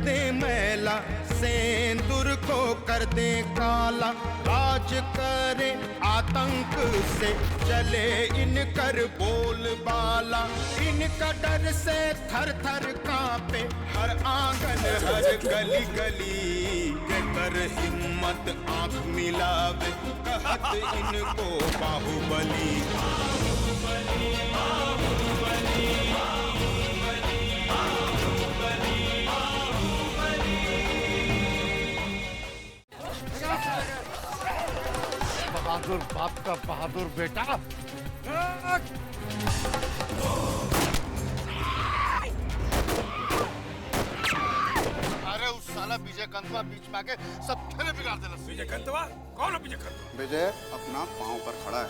दे मैला, सेंदूर को कर दे काला। राज करे आतंक से, चले इनकर बोलबाला। इनका डर से थर थर कांपे हर आंगन हर गली गली। के कर हिम्मत आंख मिलावे, कहत इनको बाहुबली। बाहुबली बाहुबली बहादुर बाप का बहादुर बेटा। अरे उस साला विजय कंतवा बीच में आके सब खेले बिगाड़ देना। विजय कंतवा? कौन है विजय कंतवा? विजय अपना पांव पर खड़ा है,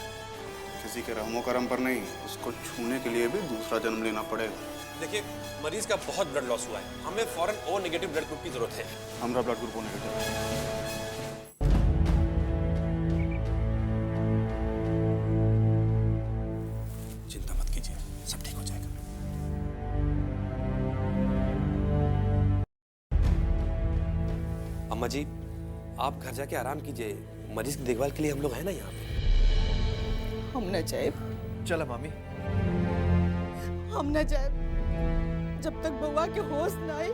किसी के रहमो करम पर नहीं। उसको छूने के लिए भी दूसरा जन्म लेना पड़ेगा। देखिए, मरीज का बहुत ब्लड लॉस हुआ है, हमें फौरन ओ नेगेटिव ब्लड ग्रुप की जरूरत है। हमारा ब्लड ग्रुप ओ नेगेटिव है। चिंता मत कीजिए, सब ठीक हो जाएगा। अम्मा जी, आप घर जाके आराम कीजिए, मरीज की देखभाल के लिए हम लोग हैं ना यहाँ पे। हम न जाए। चलो मामी। हम न जाए जब तक बउआ के होश न आए,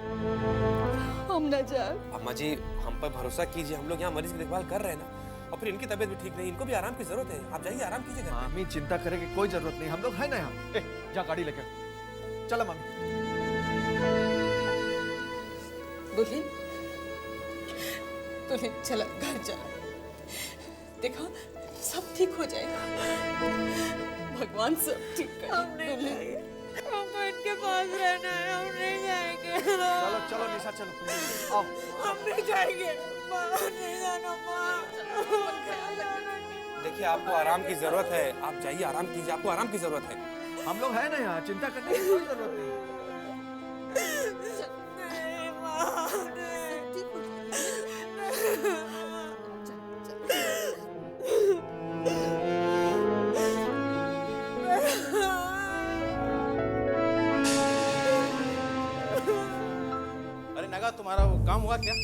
हम न जाए। अम्मा जी, हम पर भरोसा कीजिए, हम लोग यहाँ मरीज की देखभाल कर रहे हैं ना। और फिर इनकी तबीयत भी ठीक नहीं, इनको भी आराम की जरूरत है। आप जाइए, आराम कीजिए। मामी चिंता करे की कोई जरूरत नहीं, हम लोग हैं ना यहाँ। जा गाड़ी लेकर चलो मामी। दुल्हन, दुल्हन चला, घर चला। देखो सब ठीक हो जाएगा, भगवान सब ठीक करेगा। हमको इनके पास रहना है, हम नहीं जाएंगे। चलो चलो निशा, चलो आओ। हम नहीं जाएंगे, माँ नहीं जाना। माँ देखिए, आपको आराम की जरूरत है, आप जाइए, आराम कीजिए, आपको आराम की जरूरत है। हम लोग हैं ना यहाँ, चिंता करने की कोई जरूरत नहीं। अरे नगा, तुम्हारा वो काम हुआ क्या?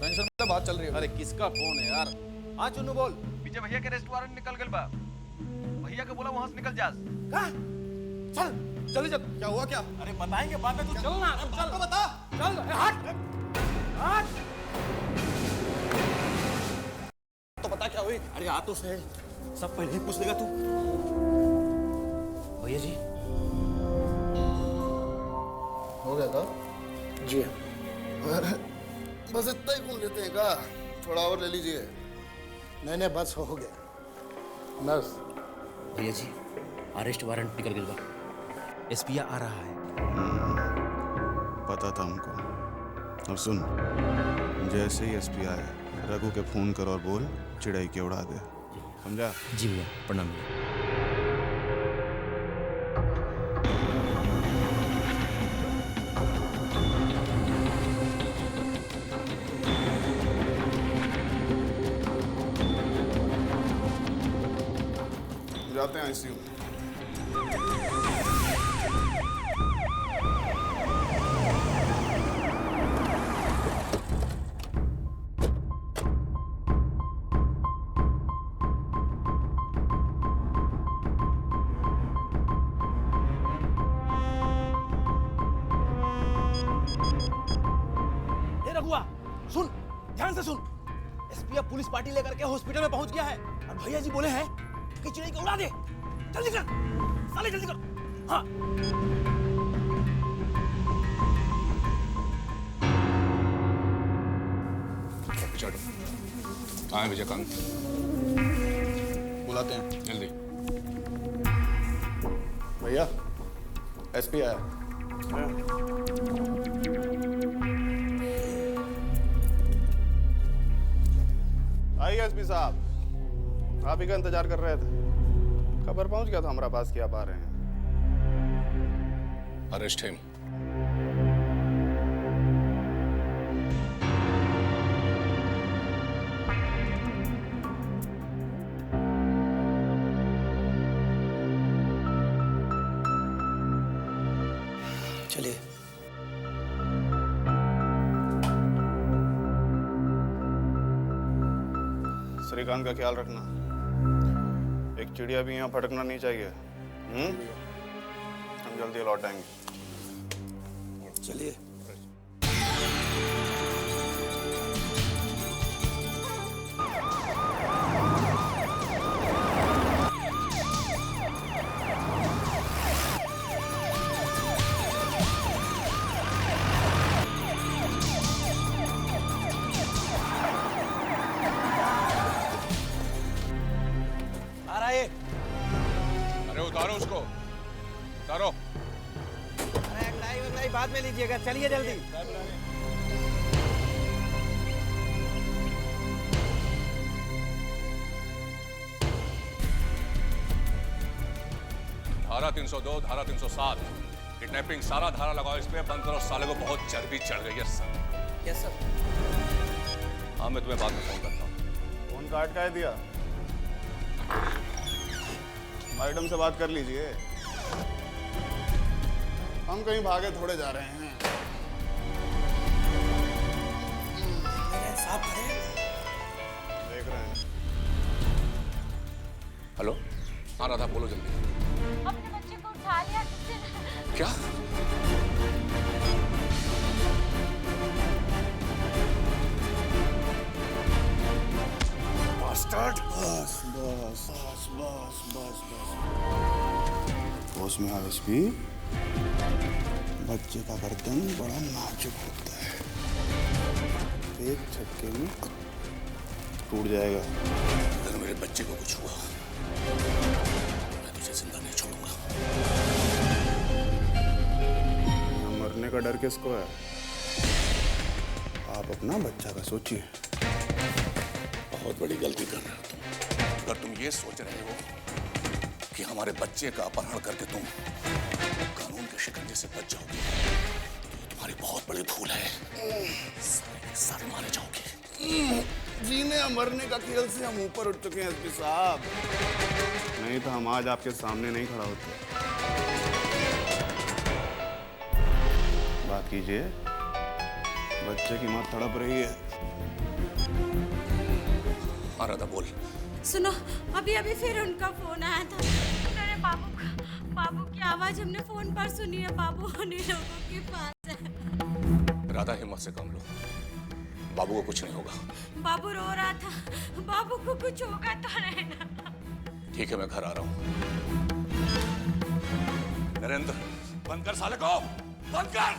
टेंशन में बात चल रही है। अरे किसका फोन है यार? हाँ चुन्नू बोल। विजय भैया के रेस्टोरेंट निकल गए बा। भैया को बोला वहां से निकल जा। कहाँ? चल जल्दी चल। क्या हुआ क्या? अरे बताएंगे बाद में, तू चल ना। चल तो बता। चल हट हट। तो बता क्या हुई? अरे आ तो सही, सब पहले ही पूछ लेगा तू। भैया जी, हो गया था जी। अरे बस इतना ही घूम लेते हैं का? थोड़ा और ले लीजिए। नहीं बस हो गया। नर्स। भैया जी, अरेस्ट वारंट निकल गया बा। एसपी आ रहा है। पता था हमको। अब सुन, जैसे ही एसपी आए, रघु के फोन कर और बोल चिड़ाई के उड़ा दे, समझा? जी भैया, प्रणाम भैया। जाते हैं आईसीयू। रघुआ सुन, ध्यान से सुन। एसपी पुलिस पार्टी लेकर के हॉस्पिटल में पहुंच गया है और भैया जी बोले हैं कि चिड़ै को उड़ा दे। जल्दी कर साले, जल्दी कर। हाँ कहाँ है विजयकांत? बुलाते हैं जल्दी। भैया, एसपी आया। आइए एसपी साहब, आप ही का इंतजार कर रहे थे। खबर पहुंच गया था हमारा पास कि आप आ रहे हैं। Arrest him. चलिए। श्रीकांत का ख्याल रखना। एक चिड़िया भी यहाँ फटकना नहीं चाहिए। हम जल्दी लौट आएंगे। चलिए। आ रहा है। अरे उतारो उसको, उतारो। अरे अगलाई बाद में लीजिएगा, चलिए जल्दी। 302, धारा 307, किडनैपिंग सारा धारा लगाओ इस पे। बंद करो, साले को बहुत चर्बी चढ़ गई है सर। Yes sir. हाँ, मैं तुम्हें बाद में फोन करता हूँ। फोन काट का दिया? मैडम से बात कर लीजिए। हम कहीं भागे थोड़े जा रहे हैं। साहब खड़े हैं। देख रहे हैं। हेलो, हाँ राधा बोलो जल्दी। अपने बच्चे को उठा लिया किसी ने। क्या? Bastard! बस में आरएसपी, बच्चे का गर्दन बड़ा नाजुक होता है, एक झटके में टूट जाएगा। अगर मेरे बच्चे को कुछ हुआ मैं तुझे जिंदा नहीं छोड़ूंगा। मरने का डर किसको है? आप अपना बच्चा का सोचिए। बहुत बड़ी गलती कर रहे हो तुम। अगर तुम ये सोच रहे हो कि हमारे बच्चे का अपहरण करके तुम कानून के शिकंजे से बच जाओगे, तो ये तुम्हारी बहुत बड़ी भूल है। सारे के सारे मारे जाओगे। जीने या मरने का खेल से हम ऊपर उठ चुके हैं एसपी साहब। नहीं तो हम आज आपके सामने नहीं खड़ा होते। बात कीजिए, बच्चे की मां तड़प रही है। हाँ राधा बोल। सुनो, अभी अभी फिर उनका फोन आया था। मेरे बाबू की आवाज हमने फोन पर सुनी है। बाबू उन्हीं लोगों के पास है। राधा हिम्मत से काम लो, बाबू को कुछ नहीं होगा। बाबू रो रहा था, बाबू को कुछ होगा तो नहीं ना। ठीक है, मैं घर आ रहा हूँ। नरेंद्र, बंद कर साले को, बंद कर,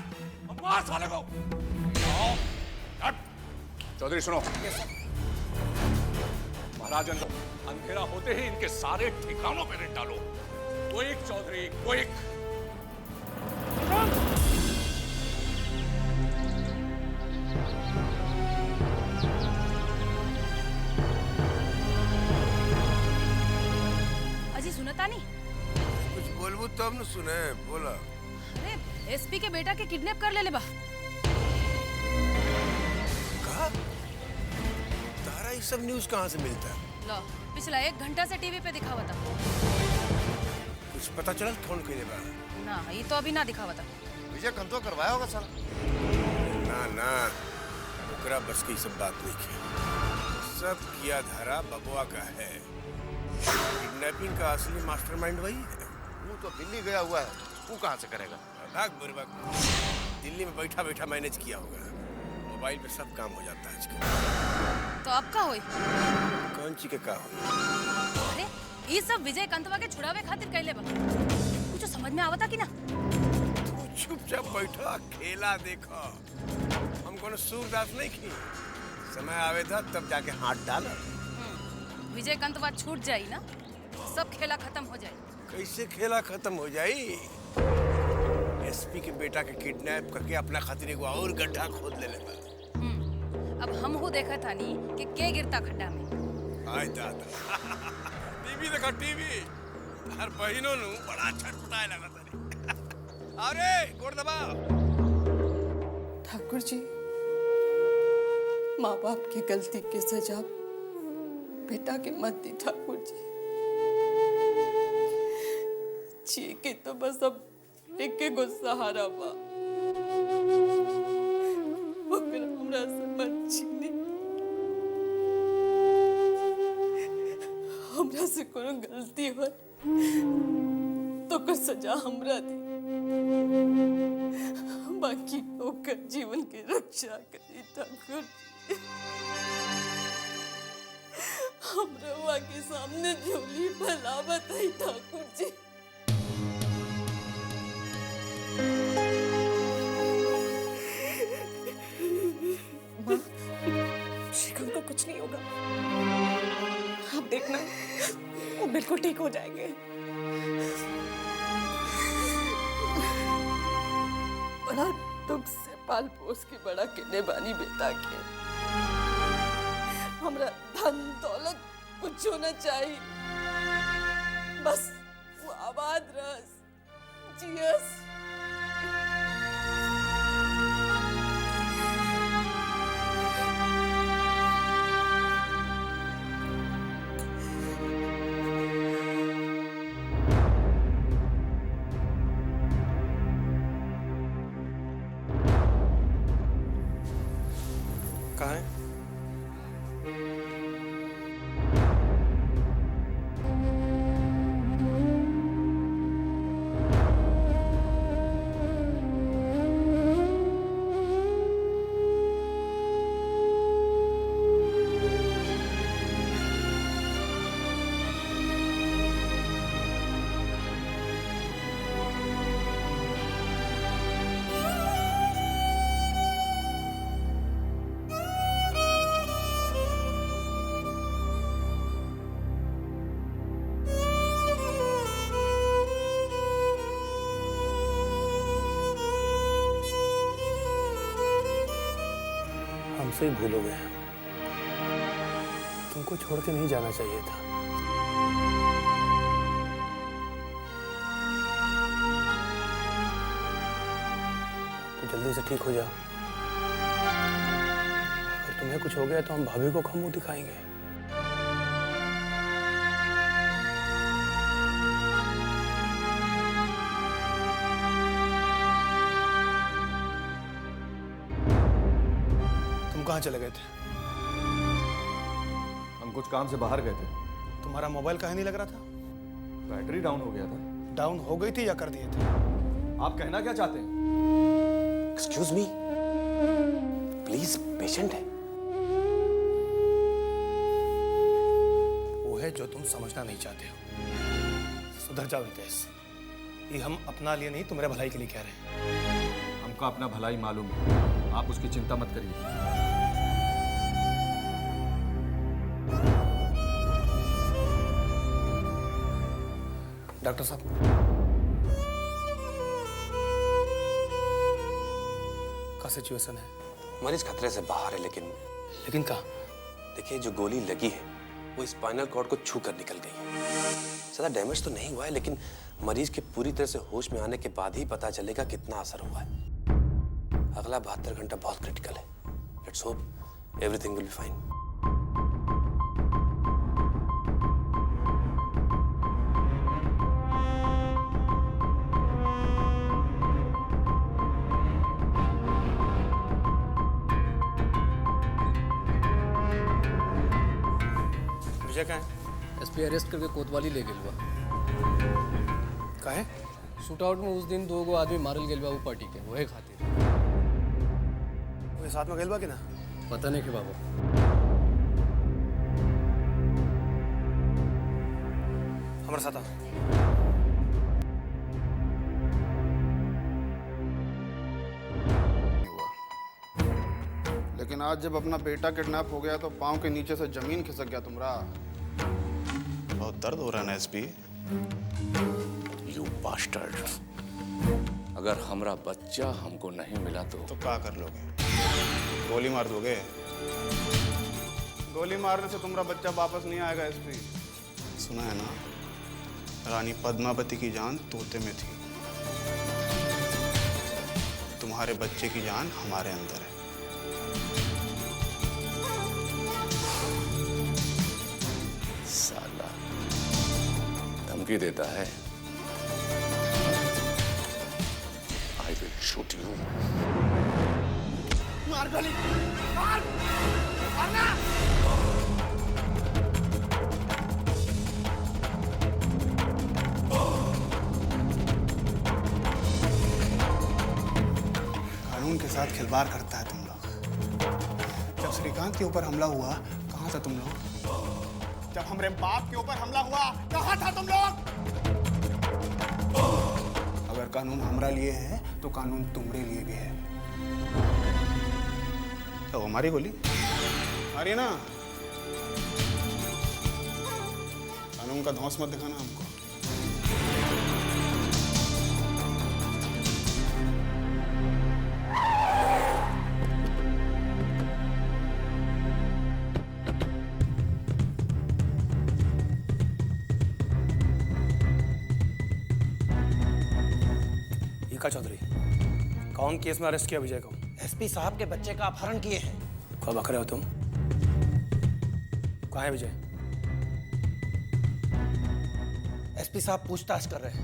मार साले को। चौधरी सुनो, महाराजन, अंधेरा होते ही इनके सारे ठिकानों पे रेड डालो। Quick Chaudhary, quick. अजी सुनता नहीं? कुछ बोलबू तब न सुने, बोला। अरे एसपी के बेटा के किडनैप कर ले बा। कहा? तारा ये सब न्यूज़ कहाँ से मिलता है? लो, पिछला 1 घंटा से टीवी पे दिखावा था। कुछ पता चला फोन के लिए? ना, ये तो अभी ना दिखावा था। विजय कंतो करवाया होगा सर। ना ना, ओकरा बस की सब बात नहीं की। सब किया धारा बबुआ का है। किडनैपिंग का असली मास्टरमाइंड वही है। वो तो दिल्ली गया हुआ है, वो कहाँ से करेगा? भाग बुरबक, दिल्ली में बैठा बैठा मैनेज किया होगा। मोबाइल पे सब काम हो जाता है आजकल। तो अब का होई? कौन ची के का होई? अरे ये सब विजय कंतवा के छुड़ावे खातिर कैले बा। कुछ समझ में आवता कि ना? तू चुपचाप बैठा, खेला देखा। हम कोनो सूरदास नहीं की। समय आवे था तब जाके हाथ डाला। विजय कंतवा छूट जाई ना, सब खेला खत्म हो जाए। कैसे खेला खत्म हो जाई? एसपी के बेटा के किडनैप करके अपना खातिर एगो और गड्ढा खोद ले लेता। अब हम हो देखा था नी कि के गिरता खड्डा में। आय दादा, टीवी देखा टीवी। हर बहिनों नु बड़ा छटपटाए लगा था। अरे गोड़ दबा। ठाकुर जी, माँ बाप की गलती की सजा बेटा के मत दी ठाकुर जी। जी के तो बस अब एक गो सहारा बा। ओकरा हमरा से मत छीनी। से कोनो गलती हो तो कर सजा हमरा दी, बाकी ओकर जीवन के रक्षा करी ठाकुर जी। हमरा के सामने झोली भलावत है ठाकुर जी। शिखर को कुछ नहीं होगा, आप देखना वो बिल्कुल ठीक हो जाएंगे। बड़ा दुख से पाल पोस के बड़ा किने बानी बेटा के, हमरा धन दौलत कुछ होना चाहिए, बस वो आबाद रस जियस। कहाँ है? हमसे ही भूल हो गया, तुमको छोड़ के नहीं जाना चाहिए था। तो जल्दी से ठीक हो जाओ, अगर तुम्हें कुछ हो गया तो हम भाभी को कहाँ मुंह दिखाएंगे। कहाँ चले गए थे? हम कुछ काम से बाहर गए थे। तुम्हारा मोबाइल कहीं नहीं लग रहा था? बैटरी डाउन हो गया था। डाउन हो गई थी या कर दिए थे? आप कहना क्या चाहते हैं? एक्सक्यूज मी, प्लीज, पेशेंट है। वो है जो तुम समझना नहीं चाहते हो। सुधर जाओ हितेश, ये हम अपना लिए नहीं तुम्हारे भलाई के लिए कह रहे हैं। हमका अपना भलाई मालूम है, आप उसकी चिंता मत करिए। डॉक्टर साहब, क्या सिचुएशन है? मरीज खतरे से बाहर है, लेकिन कहाँ? देखिए, जो गोली लगी है वो स्पाइनल कॉर्ड को छू कर निकल गई है। ज्यादा डैमेज तो नहीं हुआ है, लेकिन मरीज के पूरी तरह से होश में आने के बाद ही पता चलेगा कितना असर हुआ है। अगला 72 घंटा बहुत क्रिटिकल है। Let's hope everything will be fine. Vijay कहाँ है? एसपी अरेस्ट करके कोतवाली ले गेल बा। कहाँ है? शूट आउट में उस दिन 2 गो आदमी मारल गेल बा वो पार्टी के, वही खातिर। वो साथ में गेल बा कि ना? पता नहीं के बाबू। हमारे साथ आओ। लेकिन आज जब अपना बेटा किडनैप हो गया तो पाँव के नीचे से जमीन खिसक गया तुम्हारा। बहुत दर्द हो रहा है ना एसपी? यू बास्टर्ड, अगर हमारा बच्चा हमको नहीं मिला तो क्या कर लोगे? गोली मार दोगे? गोली मारने से तुम्हारा बच्चा वापस नहीं आएगा एसपी। सुना है ना, रानी पद्मावती की जान तोते में थी, तुम्हारे बच्चे की जान हमारे अंदर है। साला धमकी देता है। I will shoot you. मार गोली, मार, मारना। साथ खिलवाड़ करता है तुम लोग। जब श्रीकांत के ऊपर हमला हुआ कहाँ था तुम लोग? जब हमारे बाप के ऊपर हमला हुआ कहाँ था तुम लोग? अगर कानून हमरा लिए है तो कानून तुम्हारे लिए भी है। तो हमारी गोली अरे ना, कानून का धौंस मत दिखाना हमको। चौधरी, कौन केस में अरेस्ट किया विजय को? एसपी साहब के बच्चे का अपहरण किए हैं। कब बक रहे हो तुम? कहाँ है विजय? एसपी साहब पूछताछ कर रहे हैं।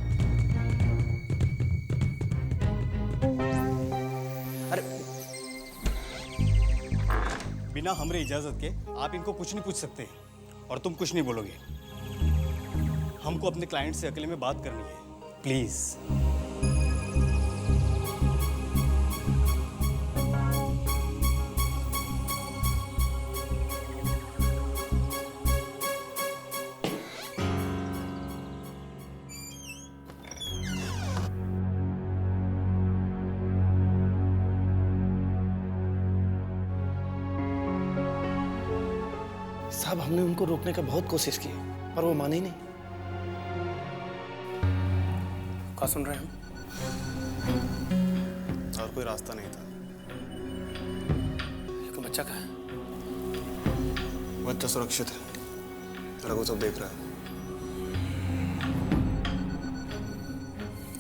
अरे बिना हमरे इजाजत के आप इनको कुछ नहीं पूछ सकते और तुम कुछ नहीं बोलोगे। हमको अपने क्लाइंट से अकेले में बात करनी है, प्लीज। साहब, हमने उनको रोकने का बहुत कोशिश की पर वो माने ही नहीं। क्या सुन रहे हैं हम? और कोई रास्ता नहीं था। लेकिन बच्चा कहाँ है? बच्चा सुरक्षित है, रघु सब देख रहा है।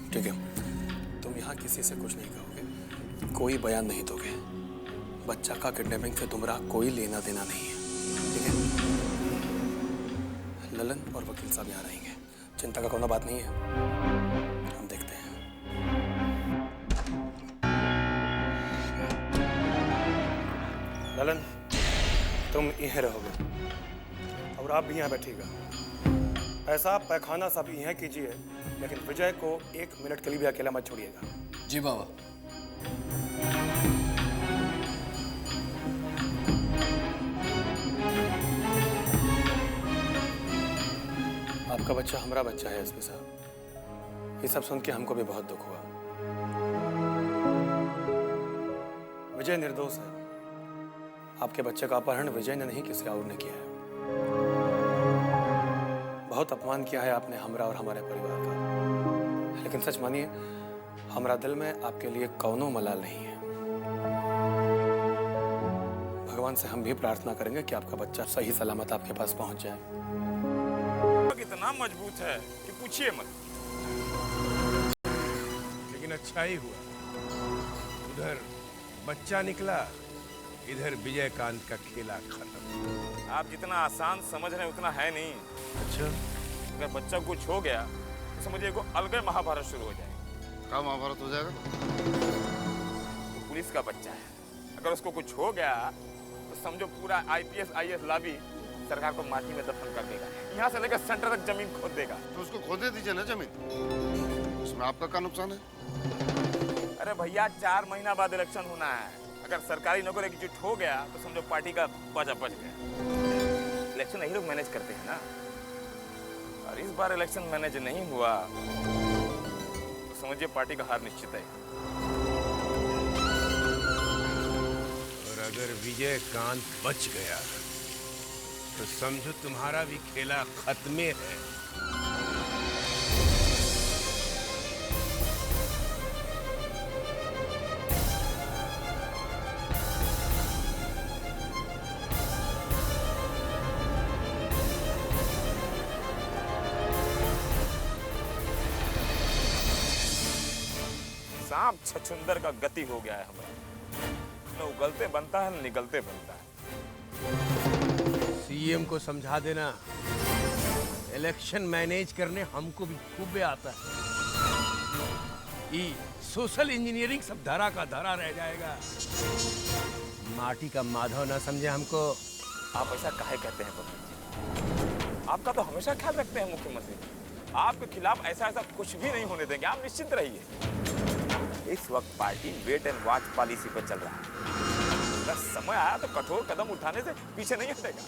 ठीक है, तुम यहाँ किसी से कुछ नहीं कहोगे, कोई बयान नहीं दोगे। बच्चा का किडनैपिंग से तुम्हारा कोई लेना देना नहीं है, ठीक है? ललन और वकील साहब यहाँ रहेंगे, चिंता का कोई बात नहीं है। हम देखते हैं। ललन, तुम यहीं रहोगे और आप भी यहाँ बैठिएगा। ऐसा पैखाना सब यहाँ कीजिए, लेकिन विजय को 1 मिनट के लिए भी अकेला मत छोड़िएगा। जी बाबा। आपका बच्चा हमारा बच्चा है एसपी साहब। ये सब सुन के हमको भी बहुत दुख हुआ। विजय निर्दोष है। आपके बच्चे का अपहरण विजय ने नहीं, किसी और ने किया है। बहुत अपमान किया है आपने हमरा और हमारे परिवार का, लेकिन सच मानिए हमारा दिल में आपके लिए कौनो मलाल नहीं है। भगवान से हम भी प्रार्थना करेंगे कि आपका बच्चा सही सलामत आपके पास पहुंच जाए। इतना मजबूत है कि पूछिए मत। लेकिन अच्छा ही हुआ, उधर बच्चा निकला, इधर विजयकांत का खेला खत्म। आप जितना आसान समझ रहे हैं उतना है नहीं। अच्छा, अगर बच्चा को कुछ हो गया तो समझिए को अलग महाभारत शुरू हो जाएगा। क्या महाभारत हो जाएगा? वो पुलिस का बच्चा है, अगर उसको कुछ हो गया तो समझो पूरा IPS IAS लाभी सरकार को माटी में दफन कर देगा, यहाँ से लेकर सेंटर तक जमीन खोद देगा। तो उसको खोदे दीजिए ना जमीन, उसमें आपका क्या नुकसान है? अरे भैया 4 महीना बाद इलेक्शन होना है, अगर सरकारी नौकरी एग्जीक्यूट हो गया तो समझो पार्टी का बाजा बच गया। इलेक्शन यही लोग मैनेज करते हैं ना, और इस बार इलेक्शन मैनेज नहीं हुआ तो समझिए पार्टी का हार निश्चित है। और अगर विजयकांत बच गया तो समझो तुम्हारा भी खेला खत्म है। सांप छछुंदर का गति हो गया है हमारा, न उगलते बनता है न निगलते बनता है। सीएम को समझा देना, इलेक्शन मैनेज करने हमको भी खूब आता है। ये सोशल इंजीनियरिंग सब धरा का धरा रह जाएगा। माटी का माधव ना समझे हमको। आप ऐसा काहे कहते हैं पब्लिक जी? आपका तो हमेशा ख्याल रखते हैं मुख्यमंत्री। आपके खिलाफ ऐसा कुछ भी नहीं होने देंगे, आप निश्चिंत रहिए। इस वक्त party wait and watch policy पर चल रहा है। अगर समय आया तो कठोर कदम उठाने से पीछे नहीं हटेगा।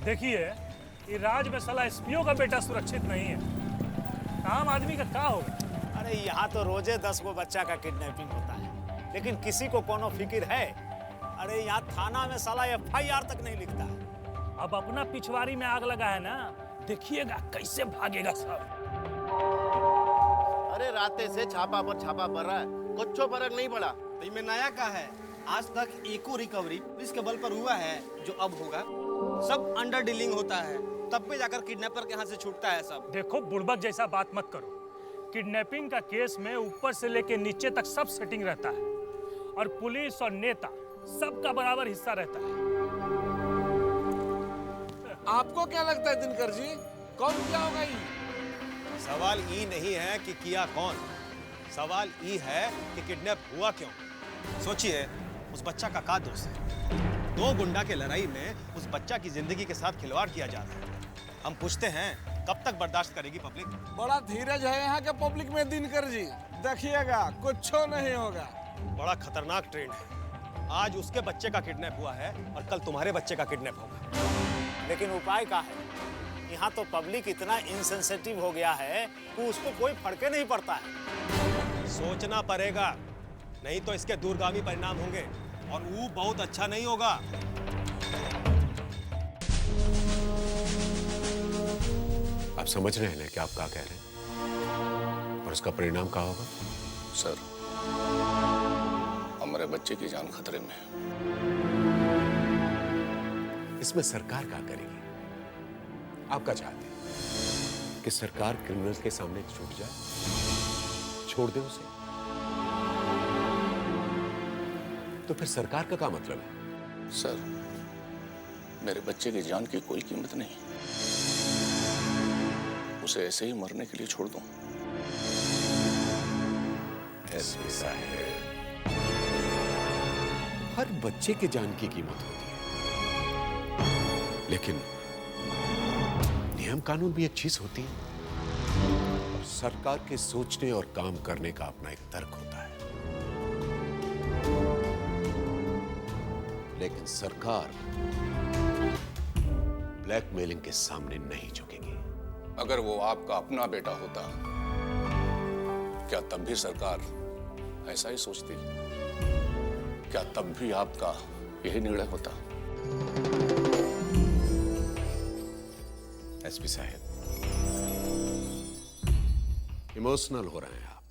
देखिए, ये राज में साला एसपीओ का बेटा सुरक्षित नहीं है। आम आदमी का क्या होगा? अरे यहाँ तो रोजे 10 गो बच्चा का किडनैपिंग होता है, लेकिन किसी को कोनो फिक्र है? अरे यहाँ थाना में साला FIR तक नहीं लिखता है। अब अपना पिछवाड़ी में आग लगा है ना, देखिएगा कैसे भागेगा सब। अरे राते से छापा पर छापा पड़ रहा है, कुछ फर्क नहीं पड़ा। तो इसमें नया क्या है? आज तक एको रिकवरी पुलिस के बल पर हुआ है जो अब होगा? सब अंडर डीलिंग होता है, तब भी जाकर किडनैपर के हाथ से छूटता है सब। देखो, बुड़बक जैसा बात मत करो। किडनैपिंग का केस में ऊपर से लेके नीचे तक सब सेटिंग रहता है और पुलिस और नेता सबका बराबर हिस्सा रहता है। आपको क्या लगता है दिनकर जी, कौन क्या होगा? सवाल ये नहीं है कि किया कौन, सवाल ये है कि किडनैप हुआ क्यों। सोचिए, उस बच्चा का क्या दोष है? 2 गुंडा के लड़ाई में उस बच्चा की जिंदगी के साथ खिलवाड़ किया जा रहा है। हम पूछते हैं, कब तक बर्दाश्त करेगी पब्लिक? बड़ा धीरज है यहाँ के पब्लिक में दिनकर जी, देखिएगा कुछ नहीं होगा। बड़ा खतरनाक ट्रेंड है। आज उसके बच्चे का किडनैप हुआ है और कल तुम्हारे बच्चे का किडनैप होगा। लेकिन उपाय क्या है? यहाँ तो पब्लिक इतना इनसेंसिटिव हो गया है कि उसको कोई फर्क नहीं पड़ता है। सोचना पड़ेगा, नहीं तो इसके दूरगामी परिणाम होंगे और वो बहुत अच्छा नहीं होगा। आप समझ रहे हैं ना कि आप क्या कह रहे हैं और उसका परिणाम क्या होगा? सर, हमारे बच्चे की जान खतरे में है। इसमें सरकार क्या करेगी? आप क्या चाहते हैं कि सरकार क्रिमिनल्स के सामने छूट जाए, छोड़ दे उसे? तो फिर सरकार का क्या मतलब है? सर, मेरे बच्चे की जान की कोई कीमत नहीं, उसे ऐसे ही मरने के लिए छोड़ दूं। एसपी साहब, हर बच्चे की जान की कीमत होती है, लेकिन नियम कानून भी एक चीज होती है और सरकार के सोचने और काम करने का अपना एक तर्क होता है। लेकिन सरकार ब्लैकमेलिंग के सामने नहीं झुकेगी। अगर वो आपका अपना बेटा होता, क्या तब भी सरकार ऐसा ही सोचती? क्या तब भी आपका यही निर्णय होता? एसपी साहब, इमोशनल हो रहे हैं आप,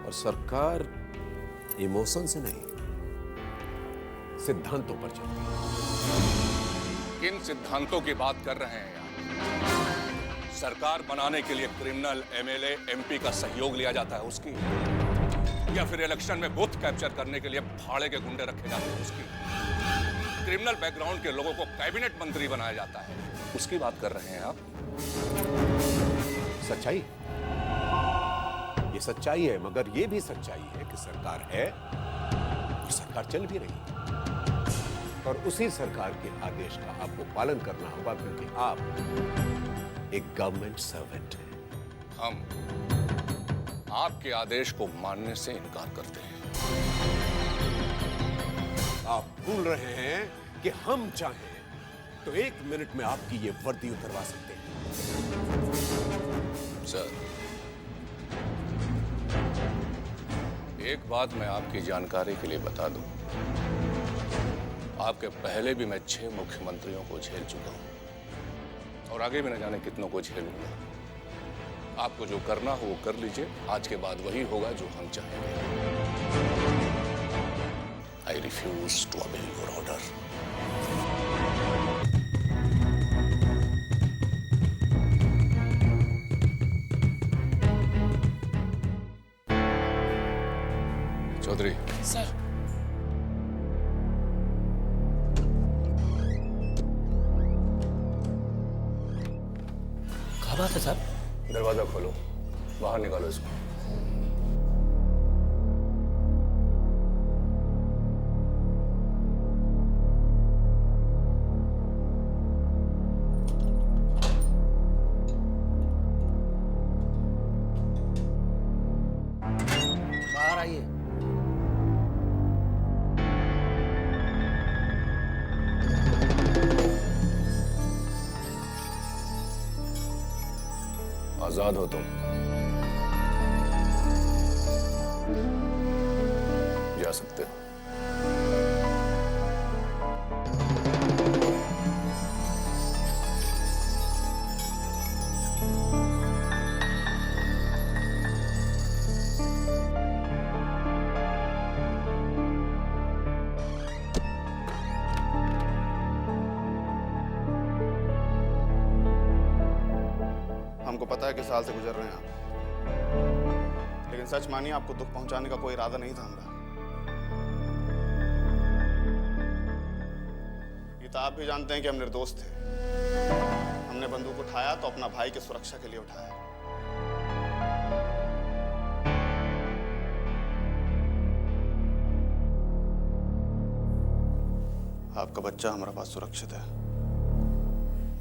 और सरकार इमोशन से नहीं, सिद्धांतों पर चलती है। किन सिद्धांतों की बात कर रहे हैं आप? सरकार बनाने के लिए क्रिमिनल MLA MP का सहयोग लिया जाता है उसकी, या फिर इलेक्शन में बूथ कैप्चर करने के लिए भाड़े के गुंडे रखे जाते हैं उसकी? क्रिमिनल बैकग्राउंड के लोगों को कैबिनेट मंत्री बनाया जाता है, उसकी बात कर रहे हैं आप? सच्चाई, ये सच्चाई है, मगर ये भी सच्चाई है कि सरकार है और सरकार चल भी रही है, और उसी सरकार के आदेश का आपको पालन करना होगा, क्योंकि आप एक गवर्नमेंट सर्वेंट हैं। हम आपके आदेश को मानने से इनकार करते हैं। आप भूल रहे हैं कि हम चाहें तो 1 मिनट में आपकी ये वर्दी उतरवा सकते हैं। सर, एक बात मैं आपकी जानकारी के लिए बता दूं, आपके पहले भी मैं 6 मुख्यमंत्रियों को झेल चुका हूं और आगे भी न जाने कितनों को झेलूंगा। आपको जो करना हो वो कर लीजिए, आज के बाद वही होगा जो हम चाहेंगे। I refuse to obey your order. Chaudhary. Sir. क्या बात है साहब? दरवाजा खोलो, बाहर निकालो इसको। आजाद हो तुम। जा सकते हो। हमको पता है कि साल से गुजर रहे हैं आप, लेकिन सच मानिए आपको दुख पहुंचाने का कोई इरादा नहीं था हमारा। ये तो आप भी जानते हैं कि हम निर्दोष थे। हमने बंदूक उठाया तो अपना भाई की सुरक्षा के लिए उठाया। आपका बच्चा हमारे पास सुरक्षित है,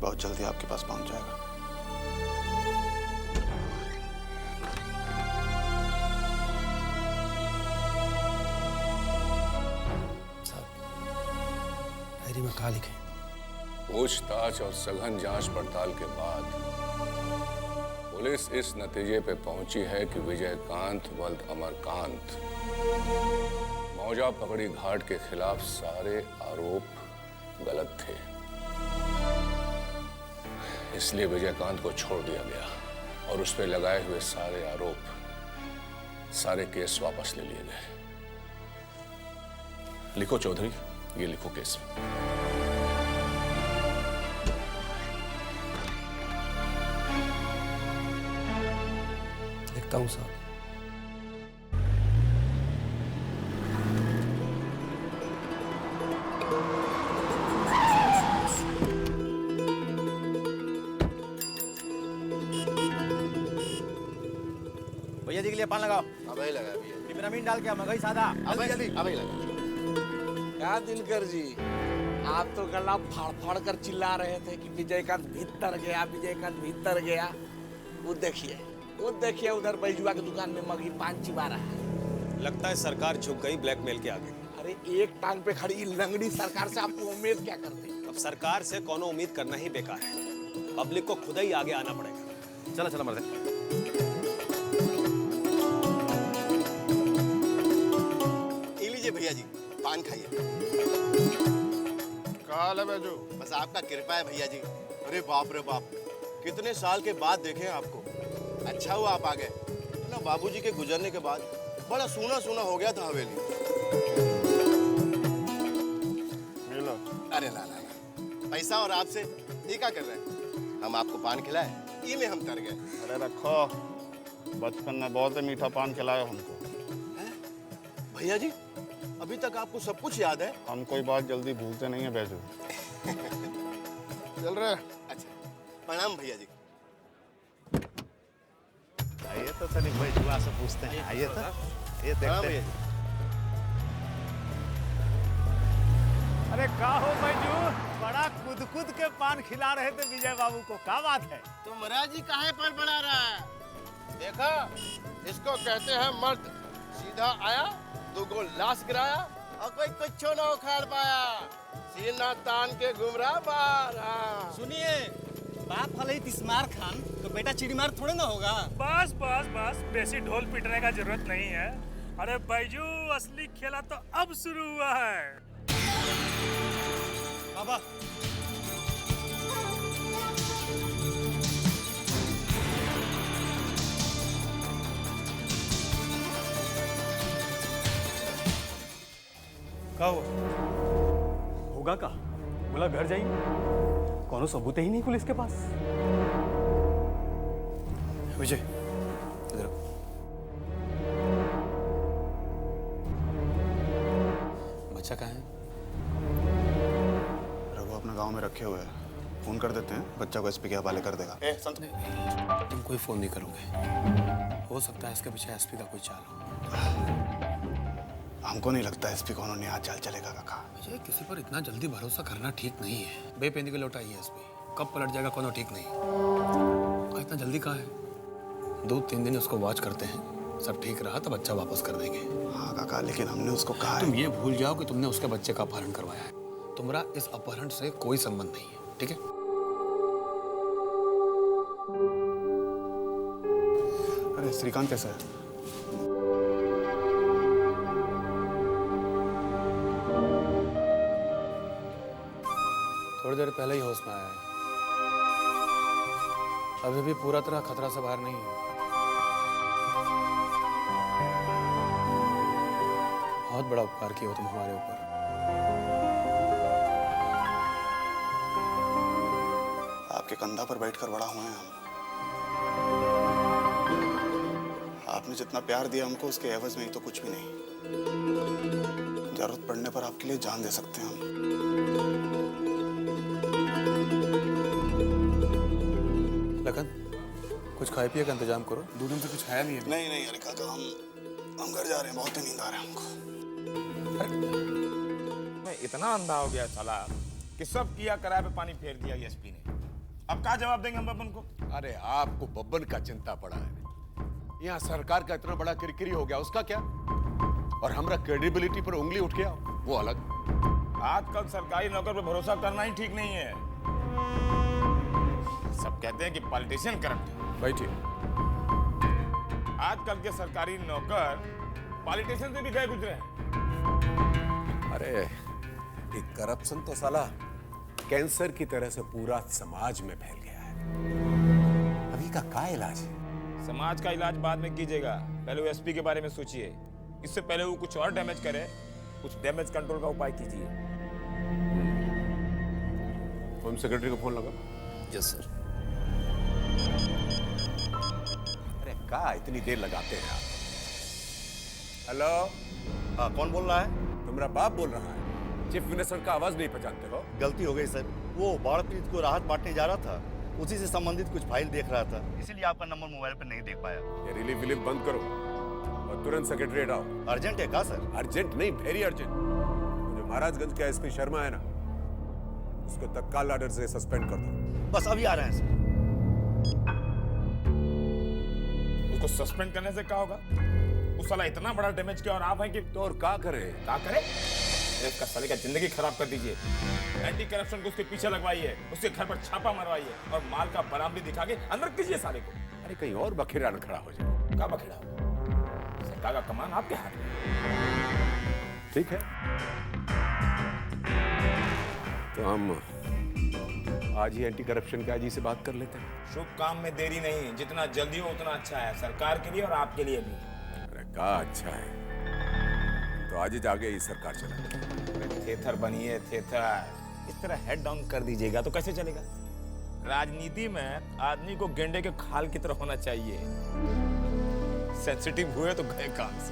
बहुत जल्दी आपके पास पहुंच जाएगा। डायरी में कहा लिखे? पूछताछ और सघन जांच पड़ताल के बाद पुलिस इस नतीजे पे पहुंची है कि विजयकांत वल्द अमरकांत मौजा पकड़ी घाट के खिलाफ सारे आरोप गलत थे। इसलिए विजयकांत को छोड़ दिया गया और उस पर लगाए हुए सारे आरोप, सारे केस वापस ले लिए गए। लिखो चौधरी, ये लिखो केस। लिखता हूं साहब। भैया जी के लिए पान लगाओ। अबे लगा भैया। विटामिन डाल के मगई सादा। अबे जल्दी। अबे लगा। क्या दिनकर जी, आप तो गला फाड़ फाड़ कर चिल्ला रहे थे कि विजयकांत भीतर गया, विजयकांत भीतर गया। वो देखिए उधर बैजुआ की दुकान में मगी पान चिबा रहा है। लगता है सरकार झुक गई ब्लैकमेल के आगे। अरे एक टांग पे खड़ी लंगड़ी सरकार से आपको उम्मीद क्या करते? अब सरकार से कोनो उम्मीद करना ही बेकार है। पब्लिक को खुद ही आगे आना पड़ेगा। चलो चलो मर्दे। लीजिए भैया जी, पान खाइए। क्या हाल है बैजू? बस आपका कृपा है भैया जी। अरे बाप रे बाप, कितने साल के बाद देखे आपको। अच्छा हुआ आप आ गए, ना बाबूजी के गुजरने के बाद बड़ा सूना सूना हो गया था हवेली। मिलो। अरे ला ला, पैसा और आपसे ये क्या कर रहे हैं? हम आपको पान खिलाए, ये में हम तर गए। अरे रखो, बचपन में बहुत मीठा पान खिलाया हमको। भैया जी, अभी तक आपको सब कुछ याद है? हम कोई बात जल्दी भूलते नहीं है बैजू। चल रहे। अच्छा, प्रणाम भैया जी। आइए तो तनी बैजुआ से पूछते हैं। आइए तो ये देखते हैं। अरे का हो बैजू, बड़ा कूद के पान खिला रहे थे विजय बाबू को, क्या बात है? तो महाराज जी काहे पर बढ़ा रहा है? देखा, इसको कहते हैं मर्द। सीधा आया, दुगो लाश गिराया और कोई कुछ ना उखाड़ पाया। सीना तान के घुमरा बार। सुनिए, बाप भले ही तिस्मार खान तो बेटा चिड़ीमार थोड़े ना होगा। बस बस बस, बेसी ढोल पीटने का जरूरत नहीं है। अरे बैजू, असली खेला तो अब शुरू हुआ है। बाबा क्या हुआ? होगा का? बोला घर जाइए। कोनो सबूत ही नहीं पुलिस के पास। विजय, इधर बच्चा कहाँ है? रघु अपने गांव में रखे हुए हैं। फोन कर देते हैं, बच्चा को एसपी के हवाले कर देगा। संत, तुम कोई फोन नहीं करोगे। हो सकता है इसके पीछे एसपी का कोई चाल हो। हमको नहीं लगता एसपी को उन्होंने यहाँ चाल चलेगा काका। विजय, किसी पर इतना जल्दी भरोसा करना ठीक नहीं है। बेपेंदी को लौटाइए एसपी, कब पलट जाएगा कोनो ठीक नहीं। इतना जल्दी कहाँ है? 2-3 दिन उसको वॉच करते हैं, सब ठीक रहा तो बच्चा वापस कर देंगे। हाँ काका, लेकिन हमने उसको कहा तुम ये भूल जाओ कि तुमने उसके बच्चे का अपहरण करवाया है। तुम्हारा इस अपहरण से कोई संबंध नहीं है, ठीक है? अरे श्रीकांत कैसा है? थोड़ी देर पहले ही होश में आया है। अभी भी पूरा तरह खतरा से बाहर नहीं है। बहुत बड़ा उपकार किया हो तुम हमारे ऊपर। आपके कंधा पर बैठकर बड़ा हुए हैं हम। आपने जितना प्यार दिया हमको उसके एवज में ही तो कुछ भी नहीं। जरूरत पड़ने पर आपके लिए जान दे सकते हैं हम। लखन, कुछ खाए पिए का इंतजाम करो। 2 दिन से कुछ खाया नहीं है। नहीं अरे काका, हम घर जा रहे हैं, बहुत नींद आ रहा है हमको। मैं इतना अंधा हो गया साला कि सब किया कराए पे पानी फेर दिया एसपी ने। अब क्या जवाब देंगे हम बब्बन को? अरे आपको बब्बन का चिंता पड़ा है, यहाँ सरकार का इतना बड़ा किरकिरी हो गया, उसका क्या? और हमारा क्रेडिबिलिटी पर उंगली उठ गया, वो अलग। आजकल सरकारी नौकर पे भरोसा करना ही ठीक नहीं है। सब कहते हैं कि पॉलिटिशियन करप्ट है। बैठिए। आजकल के सरकारी नौकर पॉलिटिशियन से भी गए गुजरे हैं। अरे ये करप्शन तो साला कैंसर की तरह से पूरा समाज में फैल गया है। अभी का क्या इलाज है? समाज का इलाज बाद में कीजिएगा, पहले वो एसपी के बारे में सोचिए। इससे पहले वो कुछ और डैमेज करे, कुछ डैमेज कंट्रोल का उपाय कीजिए। होम सेक्रेटरी को फोन लगा। Yes sir. अरे क्या इतनी देर लगाते हैं आप? हेलो, हाँ कौन बोल रहा है? तुम्हारा बाप बोल रहा है। चीफ मिनिस्टर का आवाज नहीं पहचानते हो? गलती हो गई सर, वो बाढ़ पीड़ित को राहत बांटने जा रहा था, उसी से संबंधित कुछ फाइल देख रहा था, इसीलिए आपका नंबर मोबाइल पर नहीं देख पाया। ये रिलीफ विलीफ बंद करो और तुरंत सेक्रेटरीट आओ। अर्जेंट है क्या सर? अर्जेंट नहीं, वेरी अर्जेंट। जो महाराजगंज का एसपी शर्मा है ना, उसको तत्काल ऑर्डर से सस्पेंड कर दो। बस अभी आ रहे हैं सर। उसको सस्पेंड करने से क्या होगा? उस साला इतना बड़ा डैमेज किया और आप हैं कि तो और क्या करे? क्या करे? इसका साले का जिंदगी खराब कर दीजिए। एंटी करप्शन को उसके पीछे लगवाइए, उसके घर पर छापा मरवाइए और माल का बरामदी दिखा के अंदर कीजिए साले को। अरे कहीं और बखेड़ा न खड़ा हो जाए। क्या बखेड़ा? सरकार का कमान आपके हाथ में। ठीक है, तो हम आज ही एंटी करप्शन के आईजी से बात कर लेते हैं। शुभ काम में देरी नहीं, जितना जल्दी हो उतना अच्छा है, सरकार के लिए और आपके लिए भी। अरे क्या अच्छा है, तो आज ही जाके ही सरकार चला। थेथर बनिए, थेथर। इस तरह हेड डाउन कर दीजिएगा तो कैसे चलेगा? राजनीति में आदमी को गेंडे के खाल की तरह होना चाहिए। सेंसिटिव हुए तो गए काम से।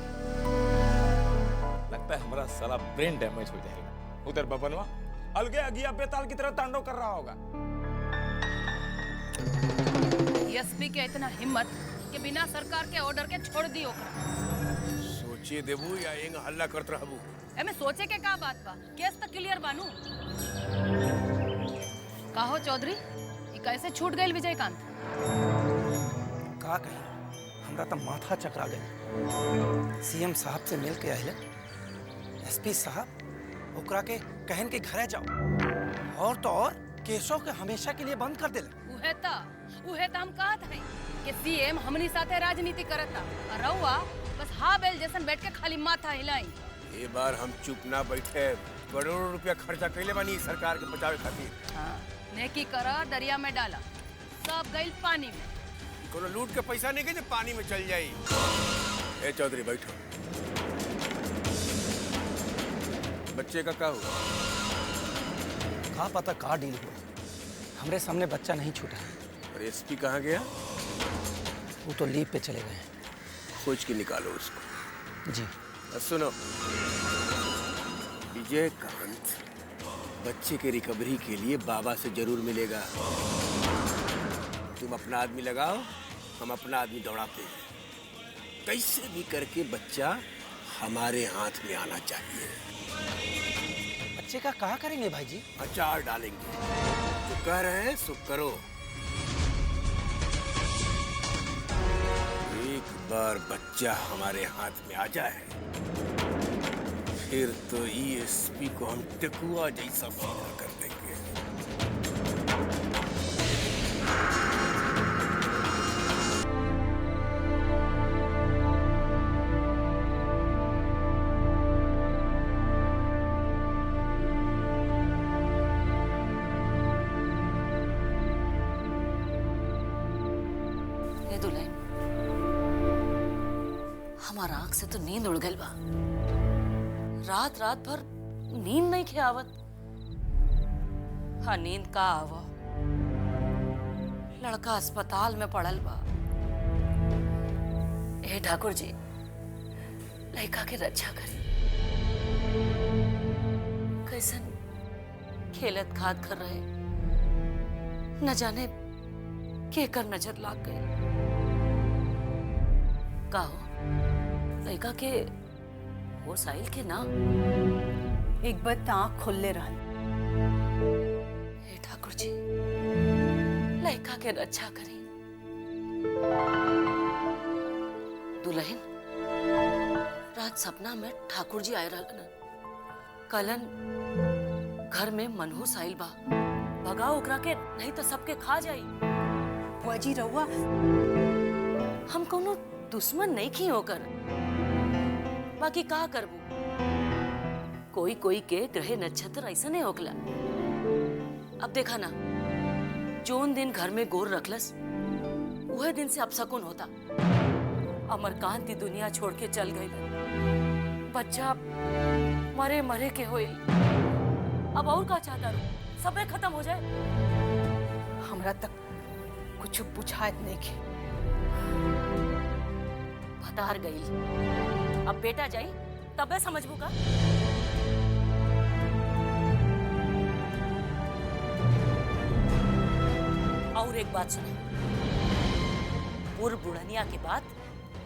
लगता है हमारा साला ब्रेन डैमेज हो जाएगा। उधर बबनवा अलगे अगिया बेताल की तरह तांडव कर रहा होगा। एसपी के इतना हिम्मत कि बिना सरकार के ऑर्डर के छोड़ दी ओकरा। सोचिए देबू या एंग हल्ला करत रहबू? एमे सोचे के का बात बा? केस तो क्लियर बानू। काहो चौधरी, ये कैसे छूट गई विजयकांत? का कही, हमरा तो माथा चकरा गई। सीएम साहब से मिल के आए, एसपी साहब ओकरा के कहन के घरे जाओ और तो और केसों के हमेशा के लिए बंद कर देला। उहे ता हम कहत हई कि सीएम हमनी साथे राजनीति करता और रउआ बस हाँ बेल जैसन बैठ के खाली माथा हिलाई। ये बार हम चुप ना बैठे, करोड़ों रुपया खर्चा कैले बानी सरकार के बचावे खातिर। हाँ, नेकी करा दरिया में डाला, सब गइल पानी में। कोनो लूट के पैसा नहीं के जो पानी में चल जाई। ए चौधरी बैठो। बच्चे का क्या हुआ? का पता का डील हुआ, हमरे सामने बच्चा नहीं छूटा। और एसपी कहाँ गया? वो तो लीव पे चले गए। खोज के निकालो उसको। जी। सुनो, विजयकांत बच्चे के रिकवरी के लिए बाबा से जरूर मिलेगा। तुम अपना आदमी लगाओ, हम अपना आदमी दौड़ाते हैं। कैसे भी करके बच्चा हमारे हाथ में आना चाहिए। बच्चे का कहा करेंगे भाई जी? अचार डालेंगे। जो कह रहे हैं सो करो। एक बार बच्चा हमारे हाथ में आ जाए फिर तो ईएसपी को हम टेकुआ जैसा सीधा कर देंगे। दुल्हन, हमारा आंख से तो नींद उड़ गई बा। रात रात भर नींद नहीं खियावत। हाँ, नींद का आवा, लड़का अस्पताल में पड़ल बा। हे ठाकुर जी, लड़का के रक्षा करी। कैसन खेलत खाद कर रहे, न जाने केकर नजर लाग गई। का हो, लड़का के वो साहिल के ना एक बार आँख खोलले रहल। हे ठाकुर जी, लड़का के रक्षा करी। दुल्हन, रात सपना में ठाकुर जी आए रहलन। कलन घर में मनहूस आइल बा। भगाओ ओकरा के, नहीं तो सबके खा जाई। बुआ जी रहुआ, हम कोनो दुश्मन नहीं की होकर, बाकी का करबू। कोई कोई के ग्रह नक्षत्र ऐसा नहीं होकला। अब देखा ना, जोन दिन घर में गोर रखलस, वह दिन से अपशकुन होता। अमरकांति दुनिया छोड़ के चल गई। बच्चा मरे मरे के होइल। अब और का चाहता रू, सबे खत्म हो जाए। हमरा तक कुछ बुझात नहीं के। भतार गई, अब बेटा जाई तबे समझबू का। और एक बात सुनो, पूर्व बुढ़निया के बाद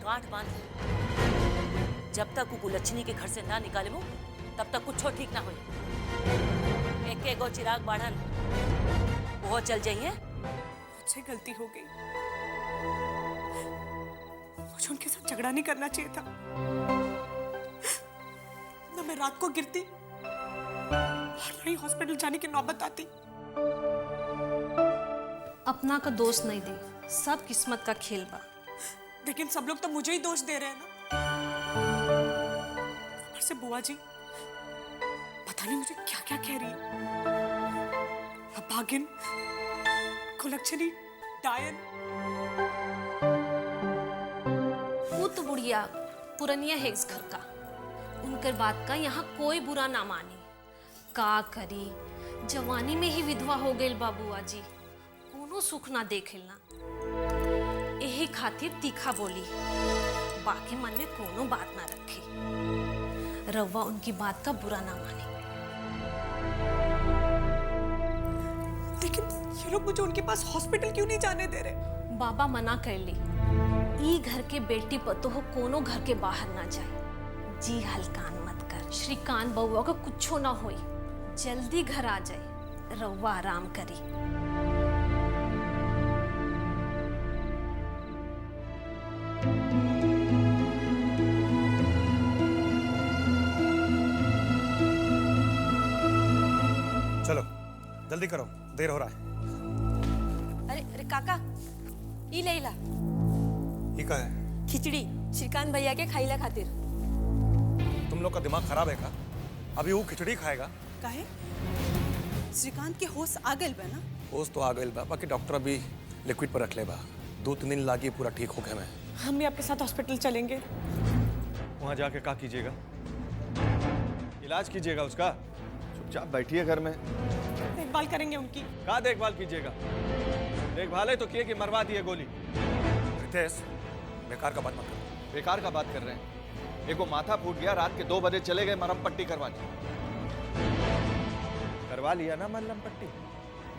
गांठ बांध ले। जब तक वो कुलच्छनी के घर से ना निकाले वो, तब तक कुछ ठीक ना हो। एक एक गो चिराग बाढ़न वो चल जाइए। मुझसे गलती हो गई, मुझे उनके साथ झगड़ा नहीं करना चाहिए था। ना मैं रात को गिरती और ना ही हॉस्पिटल जाने की नौबत आती। अपना का दोष नहीं दे, सब किस्मत का खेल बा। लेकिन सब लोग तो मुझे ही दोष दे रहे हैं ना। ऊपर से बुआ जी पता नहीं मुझे क्या क्या कह रही है। भागिन, कुलच्छनी, डायन। वो तो बुढ़िया पुरनिया है इस घर का, उनकर बात का यहाँ कोई बुरा ना मानी। का करी, जवानी में ही विधवा हो गई बाबुआ जी, कोनो सुख ना देखेलना। यही खातिर तीखा बोली, बाकी मन में कोनो बात ना रखी। रवा उनकी बात का बुरा ना माने। लेकिन ये लोग मुझे उनके पास हॉस्पिटल क्यों नहीं जाने दे रहे? बाबा मना कर ली, ई घर के बेटी पतो हो कोनो घर के बाहर ना जाए। जी हलकान मत कर, श्रीकांत बउआ का कुछो ना होई, जल्दी घर आ जाए, रउआ आराम करी। चलो जल्दी करो, देर हो रहा है। अरे अरे काका, ई लैला ये क्या है? खिचड़ी श्रीकांत भैया के खाइला खातिर। तुम लोग का दिमाग खराब है का? अभी वो खिचड़ी खाएगा? काहे? श्रीकांत के होश आ गइल बा ना? होश तो आ गइल बा, बाकी डॉक्टर अभी लिक्विड पर रख ले बा। 2-3 दिन लागी पूरा ठीक हो गया। मैं हम भी आपके साथ हॉस्पिटल चलेंगे। वहाँ जाके क्या कीजिएगा? इलाज कीजिएगा उसका। चुपचाप बैठिए घर में। देखभाल करेंगे उनकी। क्या देखभाल कीजिएगा? देखभाल है तो किए कि मरवा दिए गोली। रितेश, बेकार का बात मत करो। बेकार का बात कर रहे हैं। एगो माथा फूट गया, रात के 2 बजे चले गए मरहम पट्टी करवाने। करवा लिया ना मरहम पट्टी,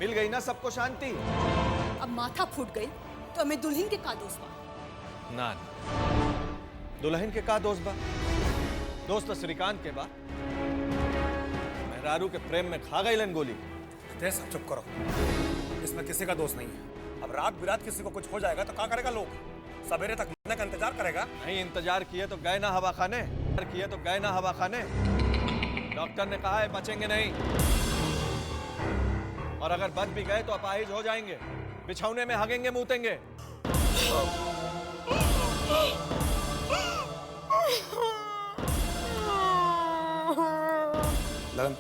मिल गई ना सबको शांति। अब माथा फूट गई तो हमें दुल्हन के का दोष बा? ना, दुल्हन के का दोस्त बा? दोस्त श्रीकांत के बा। मेहरारू के प्रेम में खा गई लन गोली। रितेश, चुप करो, इसमें किसी का दोष नहीं है। अब रात बिरात किसी को कुछ हो जाएगा तो क्या करेगा? लोग सवेरे तक मरने का इंतजार करेगा? नहीं, इंतजार किए तो गए ना हवा खाने, किए तो गए ना हवा खाने। डॉक्टर ने कहा है बचेंगे नहीं, और अगर बच भी गए तो अपाहिज हो जाएंगे, बिछौने में हगेंगे मूतेंगे। लगन,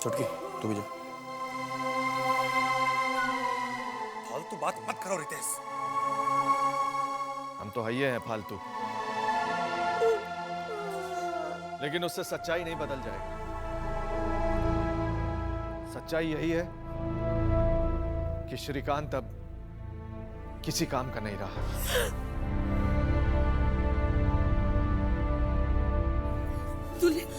छुटकी तू भी जा। फालतू बात मत करो रितेश। हम तो हइये हैं फालतू, लेकिन उससे सच्चाई नहीं बदल जाएगी। सच्चाई यही है कि श्रीकांत अब किसी काम का नहीं रहा। दुल्हन,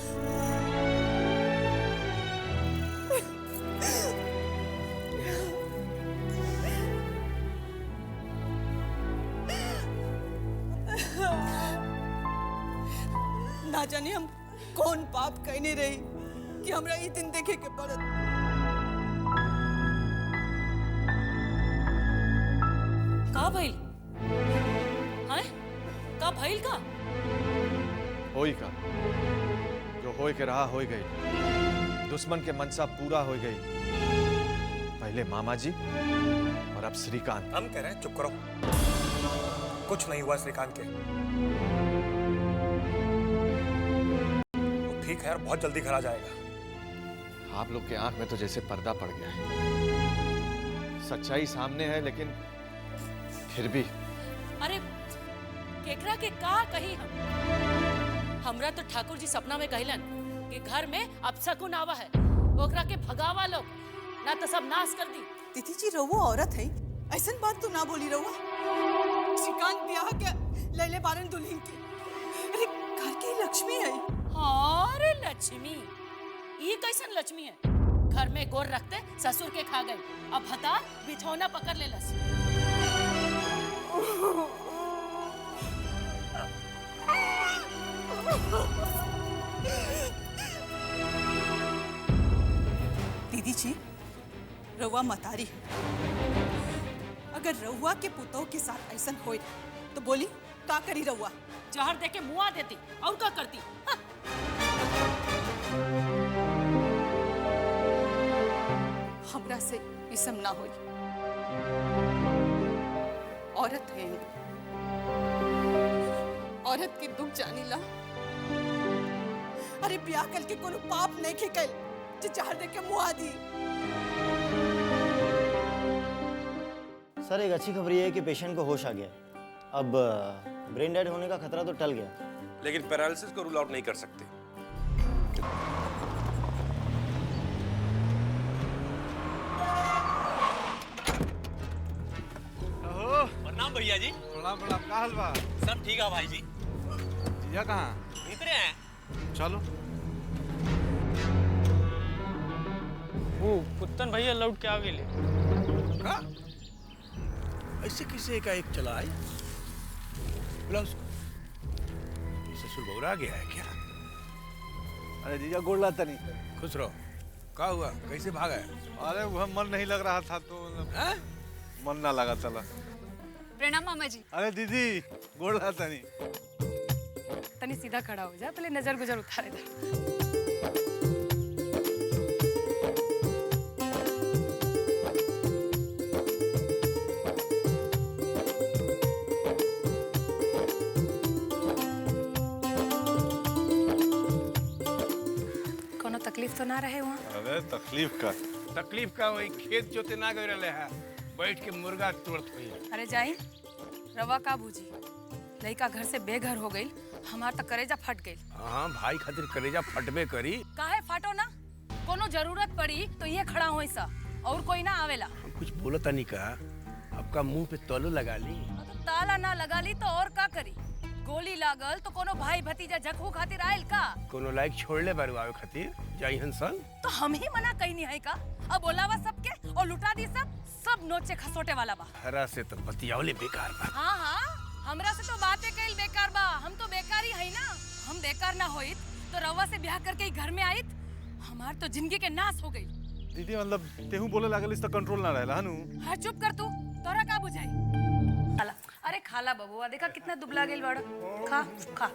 ना जाने हम कौन पाप कहने रही कि हमरा ये दिन देखे के पड़त। का भइल? हैं? का भइल का? होई का जो होय के रहा होई गई। दुश्मन के मनसा पूरा हो गई। पहले मामा जी और अब श्रीकांत। हम कह रहे हैं चुप करो, कुछ नहीं हुआ श्रीकांत के। वो ठीक है यार, बहुत जल्दी घर आ जाएगा। आप लोग के आंख में तो जैसे पर्दा पड़ गया है। सच्चाई सामने है, लेकिन फिर भी। अरे केकरा के का कही हमरा तो ठाकुर जी सपना में कहलन कि घर में अपशकुन आवा है, ओकरा के भगावा लोग, ना तो सब नाश कर दी। दीदी जी रहुआ औरत है, ऐसन बात तो ना बोली रहुआ। श्रीकांत ब्याह के लैले बारन दुल्हन की, अरे घर की लक्ष्मी है। हाँ रे लक्ष्मी, ये कैसन लक्ष्मी है? घर में गोर रखते ससुर के खा गई, अब हता बिछौना पकड़ ले लस। दीदी जी रहुआ मतारी है, अगर रहुआ के पुतों के साथ ऐसा होए तो बोली का करी रहुआ? जहर दे के मुआ देती और क्या करती? हाँ। हमरा से इसम ना होई, औरत है, औरत के दुख जानीला। अरे ब्याह कल के कोनो पाप नहीं के कल जो जहर दे के मुआ दी। सर एक अच्छी खबर ये है कि पेशेंट को होश आ गया। अब ब्रेन डेड होने का खतरा तो टल गया, लेकिन पैरालिसिस को रूल आउट नहीं कर सकते। प्रणाम भैया जी। प्रणाम प्रणाम। का हलवा? सब ठीक है भाई जी। जिया कहाँ? भीतर हैं। चलो। वो पुत्तन भैया लौट के आ गए। का? ऐसे किसे का एक चला है? बुला उसको। ये ससुर बौरा गया है क्या? अरे जीजा गोड़ लाता नहीं। खुश रहो। क्या हुआ? कैसे भागा है? अरे वह मन नहीं लग रहा था तो मन ना लगा चला। प्रणाम मामा जी। अरे दीदी गोड़ लाता नहीं। तनी सीधा खड़ा हो जा, पहले नजर गुजर उतारे दे। कोनो तकलीफ तो ना रहे वहाँ? अरे तकलीफ का? तकलीफ का वही खेत जोते ना गए रहे है, बैठ के मुर्गा तोड़त हुई। अरे जाई रवा का बूझी, लड़का घर से बेघर हो गई, हमार तक करेजा फट गई। हाँ भाई खातिर कलेजा फटबे करी। काहे फाटो ना, कोनो जरूरत पड़ी तो ये खड़ा होई सा, और कोई ना आवेला। कुछ बोलता नहीं का, आपका मुंह पे तौलो लगा ली। तो ताला ना लगा ली तो और का करी? गोली लागल तो कोनो भाई भतीजा झकू खातिर आयल का? कोनो लायक छोड़ ले बारू आवे खातिर जाई हंसन। तो हम ही मना कहीं नहीं है का? अब बोलावा सबके और लुटा दी सब नोचे खसोटे वाला बा। हरा से तो बतियावले बेकार बा। हाँ हाँ, हमरा से तो बातें कइल बेकार बा, हम तो बेकार ही है ना। हम बेकार ना होइत तो रवा से ब्याह करके ही घर में आइत, हमार तो जिंदगी के नाश हो गई। दीदी मतलब तेहू बोले लागल इस तो कंट्रोल ना रहला हनु। हाँ चुप कर तू, तोरा का बुझाई? खाला, अरे खाला बबुआ, देखा कितना दुबला गई बड़ा। खा खा।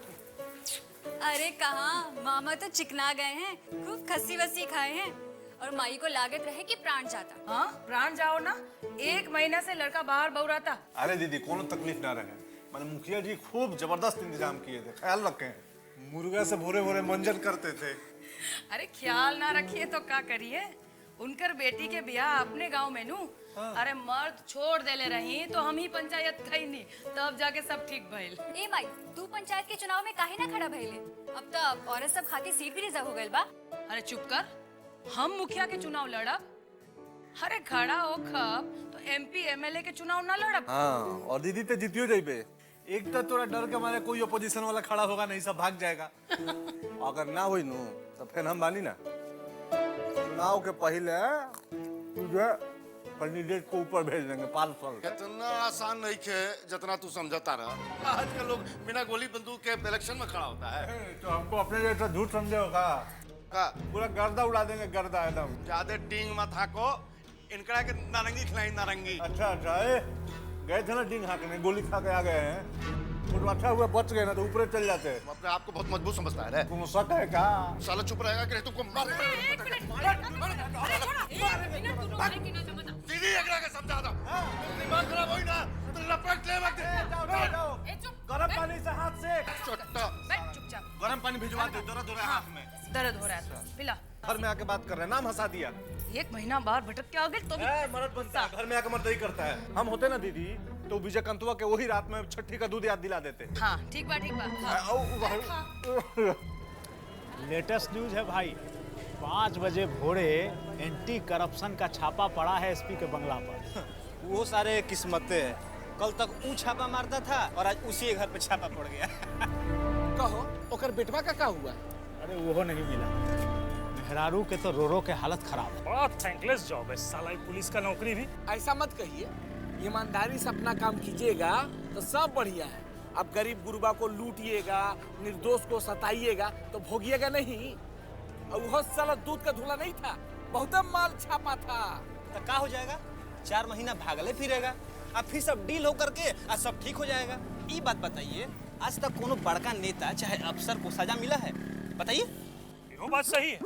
अरे कहाँ, मामा तो चिकना गए हैं, खूब खस्सी वस्सी खाए हैं, और माई को लागत रहे कि प्राण जाता। हाँ प्राण जाओ ना, 1 महीना से लड़का बाहर बहु रहा था। अरे दीदी कोनो तकलीफ ना रहे, मैंने मुखिया जी खूब जबरदस्त इंतजाम किए थे, ख्याल रखें। मुर्गा से भोरे भोरे मंजन करते थे। अरे ख्याल ना रखिए तो क्या करिए, उनकर बेटी के ब्याह अपने गांव में नू अरे मर्द छोड़ देले रही तो हम ही पंचायत खैनी तब जाके सब ठीक भइल। ए माई तू पंचायत के चुनाव में काहे ना खड़ा भइले? अब तो औरत सब खातिर सीट भी रिजर्व हो गइल बा। अरे चुप कर, हम मुखिया के चुनाव लड़ब? अरे खड़ा हो खब तो एमपी एमएलए के चुनाव ना लड़ब। हाँ, और दीदी तो जीतियो जाइबे। एक तो तोरा डर के मारे कोई अपोजिशन वाला खड़ा होगा नहीं, सब भाग जाएगा। अगर ना हुई नु तो फिर हम बानी ना चुनाव के पहले तुझे कैंडिडेट को ऊपर भेज देंगे पार्सल। इतना आसान नहीं है जितना तू समझता रहा। आजकल लोग बिना गोली बंदूक के इलेक्शन में खड़ा होता है। तो हमको अपने जैसा झूठ समझे होगा का पूरा गर्दा उड़ा देंगे, गर्दा एकदम। ज्यादा टींग मत हाको, इनकड़ा के नारंगी खिलाई नारंगी। अच्छा गए थे ना टींग हाकने, गोली खा के आ गए हैं तो अच्छा हुआ बच गए ना, तो ऊपर चल जाते। अपने आप को बहुत मजबूत समझता है रे। तुम शक है क्या? साला चुप रहेगा कि नहीं तुमको मार दीदी एकरा के समझा दो। दिमाग खराब होई ना तो लपट ले वक्त। गरम पानी से हाथ से चट्टा बैठ चुपचाप। गरम पानी भिजवा दे, दर्द हो रहा है हाथ में। दर्द हो रहा है पिला। घर में आके बात कर रहे हैं, नाम हंसा दिया। एक महीना बाहर भटक के आ गए तो भी मर्द बनता है, घर में आके मर्द ही करता है। हम होते ना दीदी तो विजय कंतुआ के वही रात में छठी का दूध याद दिला देते। हाँ ठीक बा ठीक बा। लेटेस्ट न्यूज है भाई, 5 बजे भोरे एंटी करप्शन का छापा पड़ा है एसपी के बंगला पर। वो सारे किस्मतें हैं, कल तक वो छापा मारता था और आज उसी के घर पे छापा पड़ गया। कहो ओकर बेटवा का हुआ? अरे वो नहीं मिला, मेहरारू के तो रो के हालत खराब है। बड़ा थैंकलेस जॉब है साला, पुलिस का नौकरी भी। ऐसा मत कहिए, ईमानदारी से अपना काम कीजिएगा तो सब बढ़िया है। अब गरीब गुरबा को लूटिएगा, निर्दोष को सताइएगा तो भोगिएगा नहीं। और वो साला दूध का धुला नहीं था, बहुत माल छापा था। तो क्या हो जाएगा? 4 महीना भागले फिरेगा, अब फिर सब डील हो करके आज सब ठीक हो जाएगा। ये बात बताइए, आज तक कोनो बड़का नेता चाहे अफसर को सजा मिला है? बताइए। वो बात सही है,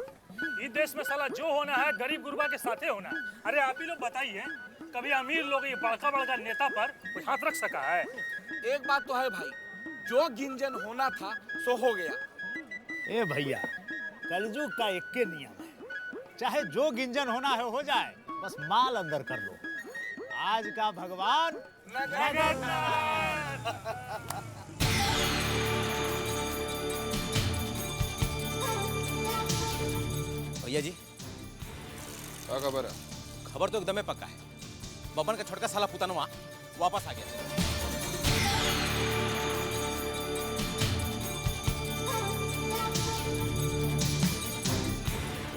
इस देश में साला जो होना है गरीब गुरबा के साथे होना है। अरे आप ही लोग बताइए, कभी अमीर लोग ये बड़का नेता पर कोई हाथ रख सका है? एक बात तो है भाई, जो गिंजन होना था सो हो गया। ए भैया, कलयुग का एक नियम है, चाहे जो गिंजन होना है हो जाए, बस माल अंदर कर लो। आज का भगवान भैया जी क्या खबर है? खबर तो एकदम पक्का है, बबन का छोटका साला पुतनवा वापस आ गया।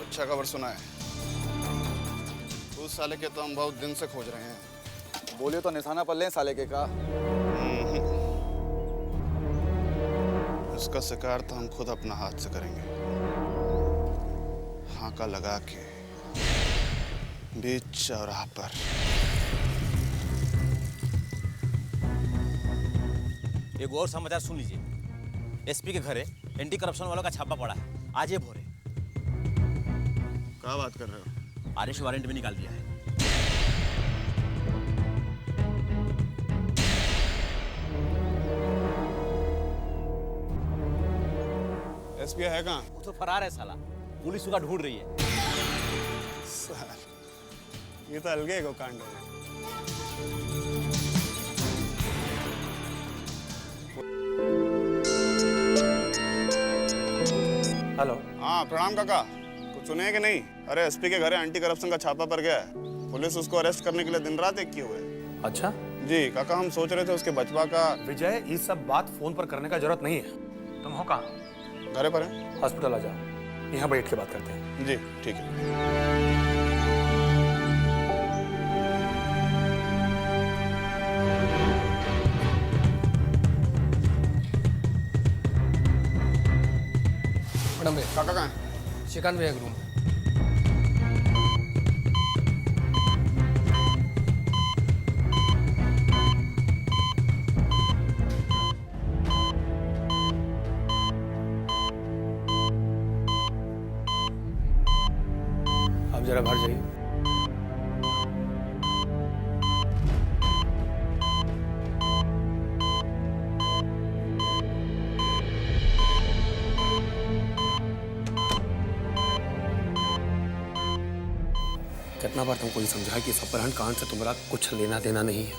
अच्छा खबर सुना है? उस साले के तो हम बहुत दिन से खोज रहे हैं। बोलिए तो निशाना पर लें साले के का। उसका शिकार तो हम खुद अपना हाथ से करेंगे। हाका लगा के बीच चौराहा पर। एक और समाचार सुन लीजिए, एसपी के घरे एंटी करप्शन वालों का छापा पड़ा है आज ये भोरे। क्या बात कर रहे हो? अरेस्ट वारंट भी निकाल दिया है। एसपी है कहाँ? वो तो फरार है साला, पुलिस उसका ढूंढ रही है। ये तो अलगे को कांड हो गया। हेलो। हाँ प्रणाम काका, कुछ सुने कि नहीं? अरे एसपी के घर एंटी करप्शन का छापा पड़ गया है। पुलिस उसको अरेस्ट करने के लिए दिन रात एक किए हुए है। अच्छा जी काका, हम सोच रहे थे उसके बचवा का। विजय, ये सब बात फोन पर करने का जरूरत नहीं है। तुम हो कहाँ? घरे पर है। हॉस्पिटल आ जाओ, यहाँ बैठ के बात करते हैं। जी ठीक है। मैडम काका कहाँ है? श्रीकांत भैया रूम। आप जरा बाहर जाइए। कितना बार तुमको ये समझा कि इस अपहरण कांड से तुम्हारा कुछ लेना देना नहीं है।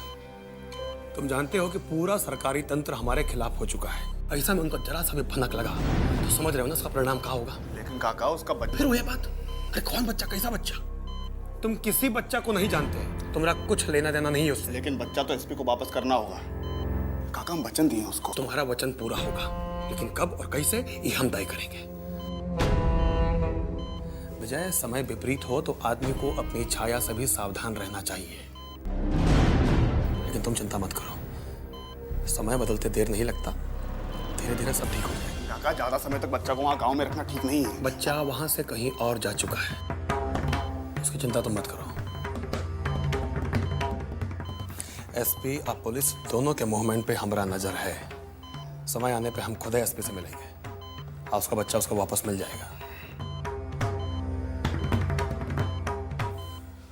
तुम जानते हो कि पूरा सरकारी तंत्र हमारे खिलाफ हो चुका है। ऐसा में उनको जरा सा भी भनक लगा तो समझ रहे हो ना उसका परिणाम क्या होगा। लेकिन काका उसका बच्चा, फिर वही बात, अरे कौन बच्चा, कैसा बच्चा? तुम किसी बच्चा को नहीं जानते, तुम्हारा कुछ लेना देना नहीं है उससे। लेकिन बच्चा तो एसपी को वापस करना होगा। काका हम वचन दिए उसको। तुम्हारा वचन पूरा होगा, लेकिन कब और कैसे ये हम तय करेंगे। विजय, समय विपरीत हो तो आदमी को अपनी छाया से भी सावधान रहना चाहिए। लेकिन तुम चिंता मत करो, समय बदलते देर नहीं लगता, धीरे धीरे सब ठीक हो जाएगा। काका ज्यादा समय तक बच्चा को वहाँ गांव में रखना ठीक नहीं है। बच्चा वहां से कहीं और जा चुका है, उसकी चिंता तुम मत करो। एसपी और पुलिस दोनों के मूवमेंट पे हमारा नजर है। समय आने पे हम खुद एसपी से मिलेंगे और उसका बच्चा उसको वापस मिल जाएगा।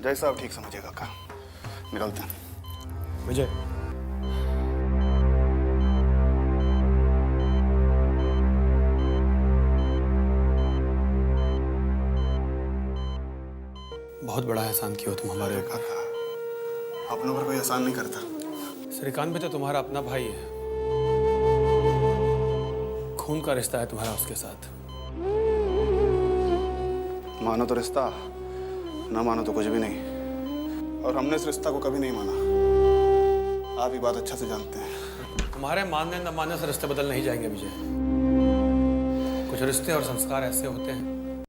जैसा आप ठीक समझिएगा काका, निकलते हैं। विजय, बहुत बड़ा एहसान किया तुम हमारे। काका अपनों पर कोई एहसान नहीं करता। श्रीकांत भी तो तुम्हारा अपना भाई है, खून का रिश्ता है तुम्हारा उसके साथ। मानो तो रिश्ता, ना मानो तो कुछ भी नहीं। और हमने इस रिश्ता को कभी नहीं माना, आप ये बात अच्छा से जानते हैं। तुम्हारे मानने न मानने से रिश्ते बदल नहीं जाएंगे विजय। कुछ रिश्ते और संस्कार ऐसे होते हैं।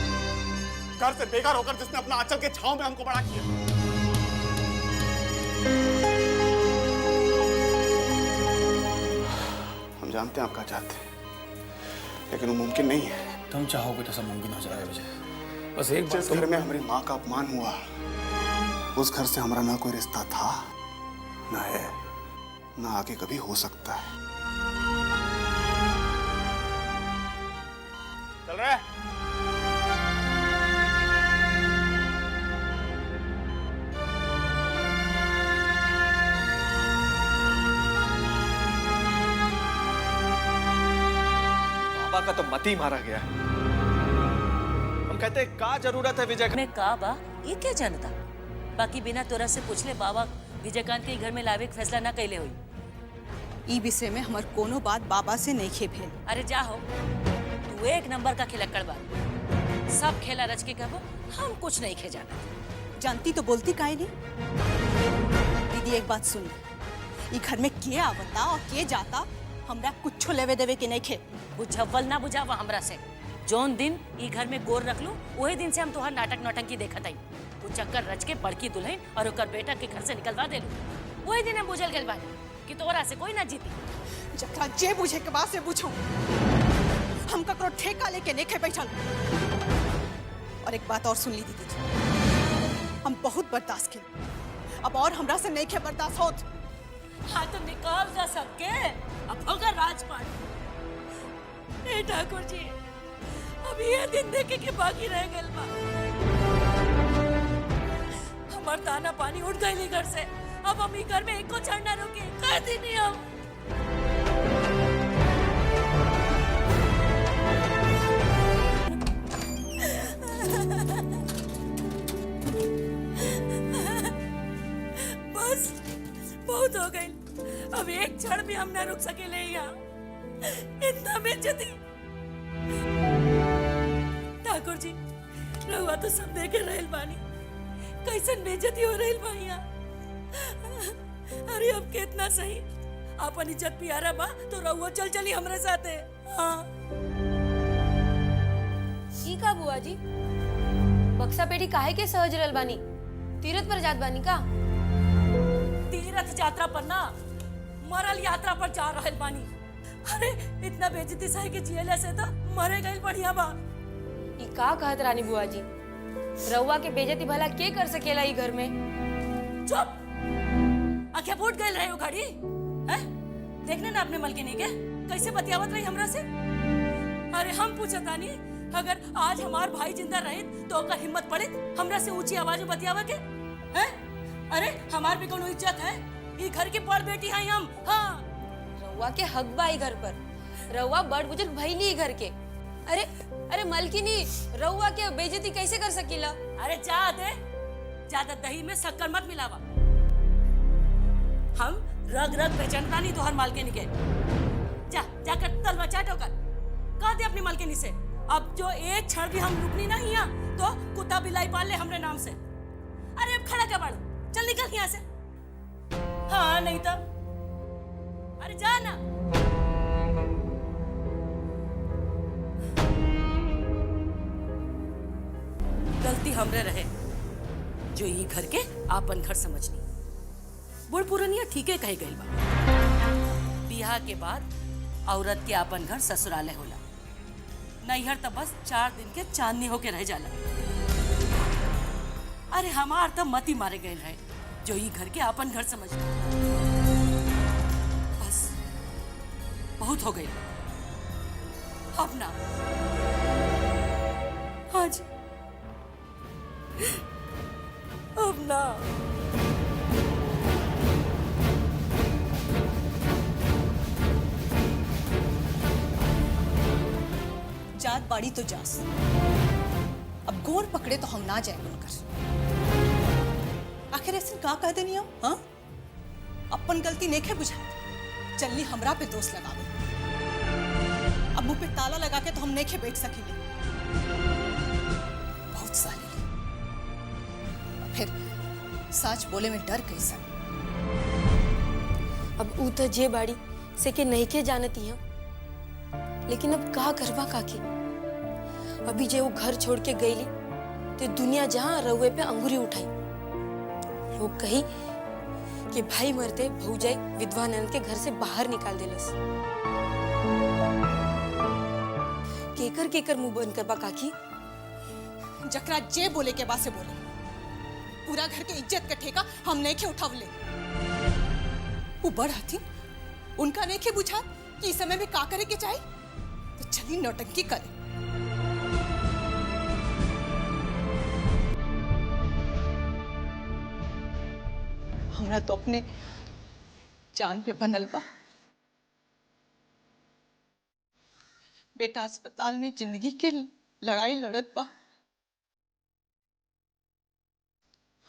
घर से बेकार होकर जिसने अपना आंचल के छांव में हमको बड़ा किया, हम जानते हैं आप क्या चाहते हैं, लेकिन वो मुमकिन नहीं है। तुम चाहोगे तो सब मुमकिन हो जाएगा विजय। बस एक बात, जिस घर में हमारी माँ का अपमान हुआ, उस घर से हमारा ना कोई रिश्ता था, ना है, ना आगे कभी हो सकता है। चल रहा है? बाबा का तो मत ही मारा गया। हम कहते हैं का जरूरत है विजय मैं का बा ये क्या जानता। बाकी बिना तोरा से पूछले बाबा विजयकांत के घर में लावे के फैसला ना कैले हुई। ई विषय में हमार कोनो बात बाबा से नहीं खे भेल। अरे जा हो, तू एक नंबर का खिलक्कड़ बा। सब खेला रच के कहबो हम कुछ नहीं खे जाना। जानती तो बोलती काहे नहीं। दीदी एक बात सुन, ई घर में के आवता और के जाता हमरा कुछ लेवे देवे के नहीं खे। बुझव्वल ना बुझावा हमरा से। जौन दिन ई घर में गोर रख लू वही दिन से हम तुहार नाटक नौटंकी देखत हई। तू चक्कर रच के बड़की दुल्हन और ओकर बेटा के घर से निकलवा देलू। वही दिन हम बुझल गेल बानी कि तोरा से कोई ना जीती। जकरा जे बुझे के बाद से पूछो, हम ककरो ठेका लेके नहीं खे बैठल। और एक बात और सुन ली दीदी जी, हम बहुत बर्दाश्त के, अब और हमरा से नहीं खे बर्दाश्त होत। हाँ तो निकाल जा सबके, अब होगा राजपाट। ए ठाकुर जी, अब ये दिन देखे के बाकी रह गए बा। हमार दाना पानी उठ गई घर से। अब हम घर में एको चढ़ ना रुके, कर दी नहीं हम। बस बहुत हो गई, अब एक क्षण भी हम ना रुक सकेले यहाँ। इतना बेइज्जती। ठाकुर जी, रहुआ तो सब देखे रहल बानी, कैसन बेइज्जती हो रहल बा यहाँ। अरे अब कितना सही, अपन इज्जत प्यारा बा तो रहुआ चल चली हमरे साथे। हाँ ई का बुआ जी, बक्सा पेटी काहे के सहज रहल बानी? तीरथ पर जात बानी का? तीर्थ यात्रा पर ना, मरल यात्रा पर जा रहल बानी। अरे इतना बेइज्जती सहे के जियले से तो मरे गइल बढ़िया बा। ई का कहत रानी बुआ जी, रउआ के बेइज्जती भला के कर सकेला ई घर में? चुप, आंखें फूट गई रहे हो घड़ी है? देखने ना अपने मलकिनी के कैसे बतियावत रही हमरा से। अरे हम पूछतानी, अगर आज हमार भाई जिंदा रहे तो ओकर हिम्मत पड़े हमरा से ऊंची आवाज में बतियावा के? हैं? अरे हमार भी कोनो इज्जत है? ई घर की बड़ बेटी है हम। हाँ, रउआ के हक बा ई घर पर, रउआ बड़ बुजुर्ग भइली ई घर के। अरे अरे मलकिनी, रउआ के बेइज्जती कैसे कर सकीला? अरे जा दे, ज्यादा दही में शक्कर मत मिलावा। हम रग रग पहचानता नहीं तोहर मालकिनी के। जा जाकर तलवा चाट होकर कह दे अपनी मालकिनी से, अब जो एक क्षण भी हम रुकनी ना यहाँ तो कुत्ता बिलाई पाल ले हमरे नाम से। अरे अब खड़ा क्या बाड़ू, चल निकल यहाँ से। हाँ नहीं तो अरे जा ना। गलती हमरे रहे जो ये घर के आपन घर समझनी। बुढ़ पुरनिया ठीके कहे गई बा, बियाह के बाद औरत के आपन घर ससुराले होला, नैहर तो बस 4 दिन के चांदनी होके रह जाला। अरे हमार तो मती मारे गए रहे जो ये घर के आपन घर समझनी। बस बहुत हो गई, अब ना। हाँ जी अब ना। जात बाड़ी तो जास, अब गोर पकड़े तो हम ना जाए उनकर। आखिर ऐसे का कह देनी हम? हाँ, अपन गलती नेखे बुझा, चलनी हमरा पे दोष लगावे। अब मुंह पे ताला लगा के तो हम नेखे बैठ सकेंगे। बहुत साली फिर सच बोले में डर कैसा। अब ऊ तो जे बाड़ी से के नहीं के जानती हैं, लेकिन अब का करबा काकी। अभी जे वो घर छोड़ के गईली तो दुनिया जहां रउए पे अंगुरी उठाई। लोग कही कि भाई मरते भौजाई विधवा ननद के घर से बाहर निकाल देलस। केकर केकर मुंह बंद करबा काकी। जकरा जे बोले के बा से बोले, पूरा घर के इज्जत का ठेका हम नहीं के उठावले। वो बड़ हथी, उनका नहीं के बुझा कि इस समय में का करे के चाहे, तो चली नौटंकी करे। हमरा तो अपने जान पे बनल बा। बेटा अस्पताल में जिंदगी के लड़ाई लड़त बा,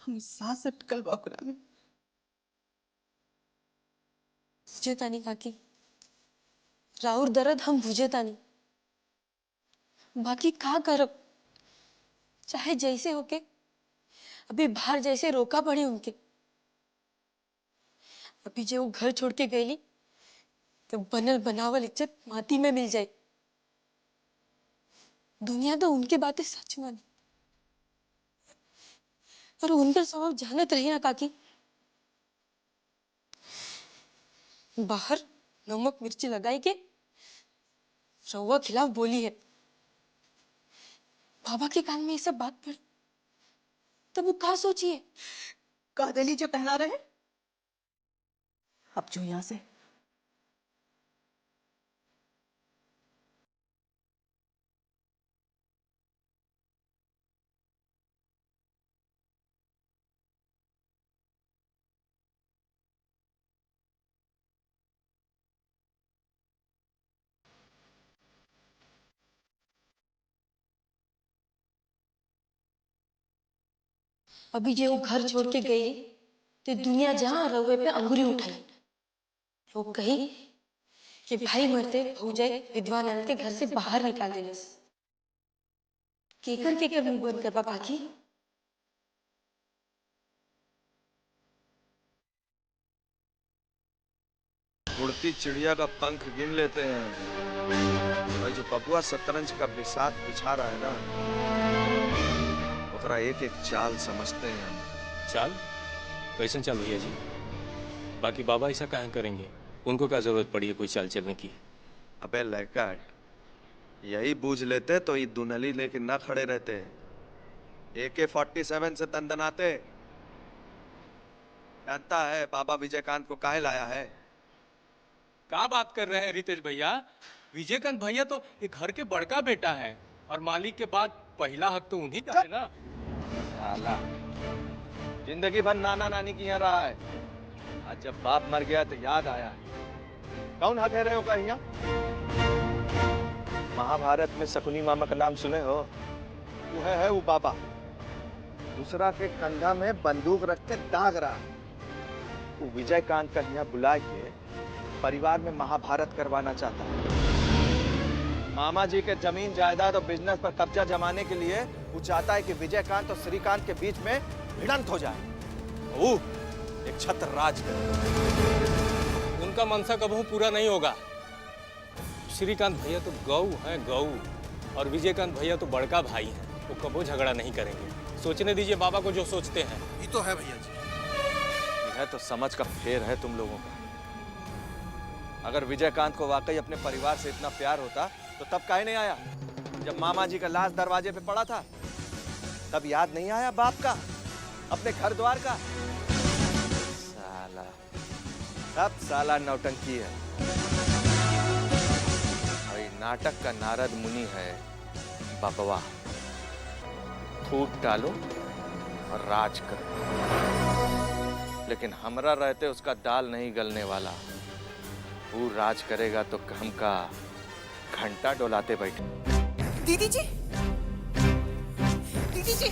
हम सांस अटकल बा ओकरा में। बुझे तानी काकी, राउर दर्द हम बुझे तानी, बाकी का करब। चाहे जैसे होके अभी बाहर जैसे रोका पड़ी उनके। अभी जो वो घर छोड़ के गईली तो बनल बनावल इज्जत माटी में मिल जाए। दुनिया तो उनके बातें सच मानी, पर उनका स्वभाव जानत रही ना काकी। बाहर नमक मिर्ची लगाई के रउआ खिलाफ बोली है। बाबा के कान में ये सब बात पड़ी तब वो क्या सोचिए। कह देली जो कहना रहे, अब जो यहां से। अभी जो वो घर छोड़ के गई तो दुनिया जहां रउए पे अंगुरी उठाई। लोग कही कि भाई मरते भौजाई विधवा ननद के घर से बाहर निकाल देलस। केकर केकर मुंह बंद करबा काकी। उड़ती चिड़िया का पंख गिन लेते हैं, और जो बबुआ शतरंज का बिसात बिछा रहा है ना, ओकरा एक एक चाल समझते हैं हम। चाल? कैसन चाल भैया जी? बाकी बाबा ऐसा कहाँ करेंगे? उनको क्या जरूरत पड़ी है कोई चाल चलने की? अबे लैकाट, यही बूझ लेते तो ये दुनली लेके ना खड़े रहते। AK-47 से तंदनाते। जानता है बाबा विजयकांत को काहे लाया है? क्या बात कर रहे हैं रितेश भैया? विजयकांत भैया तो एक घर के बड़का बेटा है और मालिक के बाद पहला हक तो उन्हीं का है ना। साला जिंदगी भर नाना नानी की यहाँ रहा है, आज जब बाप मर गया तो याद आया। कौन हक है रहे हो का यहाँ? महाभारत में शकुनी मामा का नाम सुने हो? वो है वो बाबा। दूसरा के कंधा में बंदूक रख के दाग रहा। वो विजयकांत का यहाँ बुला के परिवार में महाभारत करवाना चाहता है। मामा जी के जमीन जायदाद और बिजनेस पर कब्जा जमाने के लिए वो चाहता है कि विजयकांत और श्रीकांत के बीच में भिड़ंत हो जाए। वो एक छत्र राज करे। उनका मनसा कभी पूरा नहीं होगा। श्रीकांत भैया तो गौ हैं, गौ, और विजयकांत भैया तो बड़का भाई हैं। वो कबो झगड़ा नहीं करेंगे। सोचने दीजिए बाबा को जो सोचते हैं। ये तो है भैया जी। यह तो समझ का फेर है तुम लोगों का। अगर विजयकांत को वाकई अपने परिवार से इतना प्यार होता तो तब काहे नहीं आया? जब मामा जी का लाश दरवाजे पे पड़ा था तब याद नहीं आया बाप का, अपने घर द्वार का? साला, सब साला नौटंकी है। भाई नाटक का नारद मुनि है बबवा। फूट डालो और राज करो, लेकिन हमरा रहते उसका दाल नहीं गलने वाला। वो राज करेगा तो हम का घंटा डोलाते बैठे। दीदी जी, दीदी जी,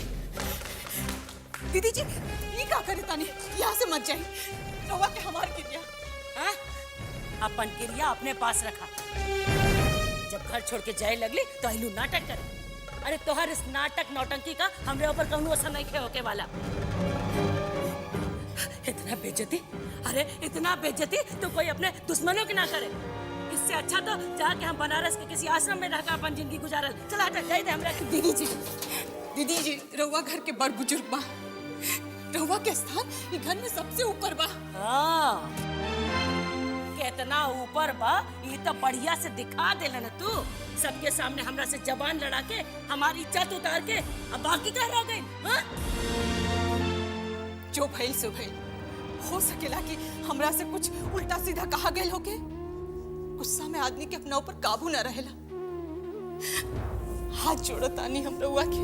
दीदी जी, ये क्या करे तानी? यहाँ से मत जाए। रवा के हमार क्रिया। अपन क्रिया अपने पास रखा। जब घर छोड़ के जाए लगली तो आइलू नाटक करे। अरे तोहर इस नाटक नौटंकी का हमरे ऊपर कौनो असर नहीं खे होके वाला। इतना बेइज्जती, अरे इतना बेइज्जती तो कोई अपने दुश्मनों की ना करे। इससे अच्छा तो जाके हम बनारस के किसी आश्रम में रहकर अपन जिंदगी गुजारल। चल हट, जाए दे हमरा। दीदी जी, दीदी जी, रवा घर के बड़ बुजुर्ग बा। रवा के स्थान ये घर में सबसे ऊपर बा। हाँ, कितना ऊपर बा ये तो बढ़िया से दिखा देला न तू। सबके सामने हमरा से जबान लड़ा के हमारी इज्जत उतार के अब बाकी कह रह गई। हाँ? जो भइल सो भइल। हो सकेला कि हमरा से कुछ उल्टा सीधा कहा गया होके। गुस्सा में आदमी के अपना ऊपर काबू न रहेला। हाथ जोड़ो तानी हम रउआ के।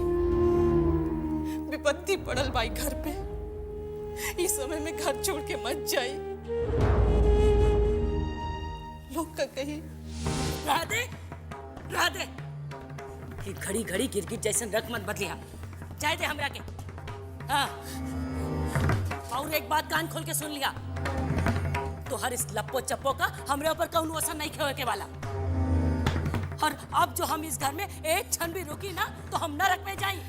विपत्ति पड़ल बाई घर पे। इस समय में घर छोड़ के मत जाई। लोग का कही राधे, राधे, कि घड़ी घड़ी गिरगिट जैसन रख मत बदलिया। जाए दे हमरा के। हाँ, और एक बात कान खोल के सुन लिया। तो हर इस लप्पो चप्पो का हमरे ऊपर कौनो असर नहीं खेवे के वाला। और अब जो हम इस घर में एक क्षण भी रुकी ना तो हम नरक में जाई।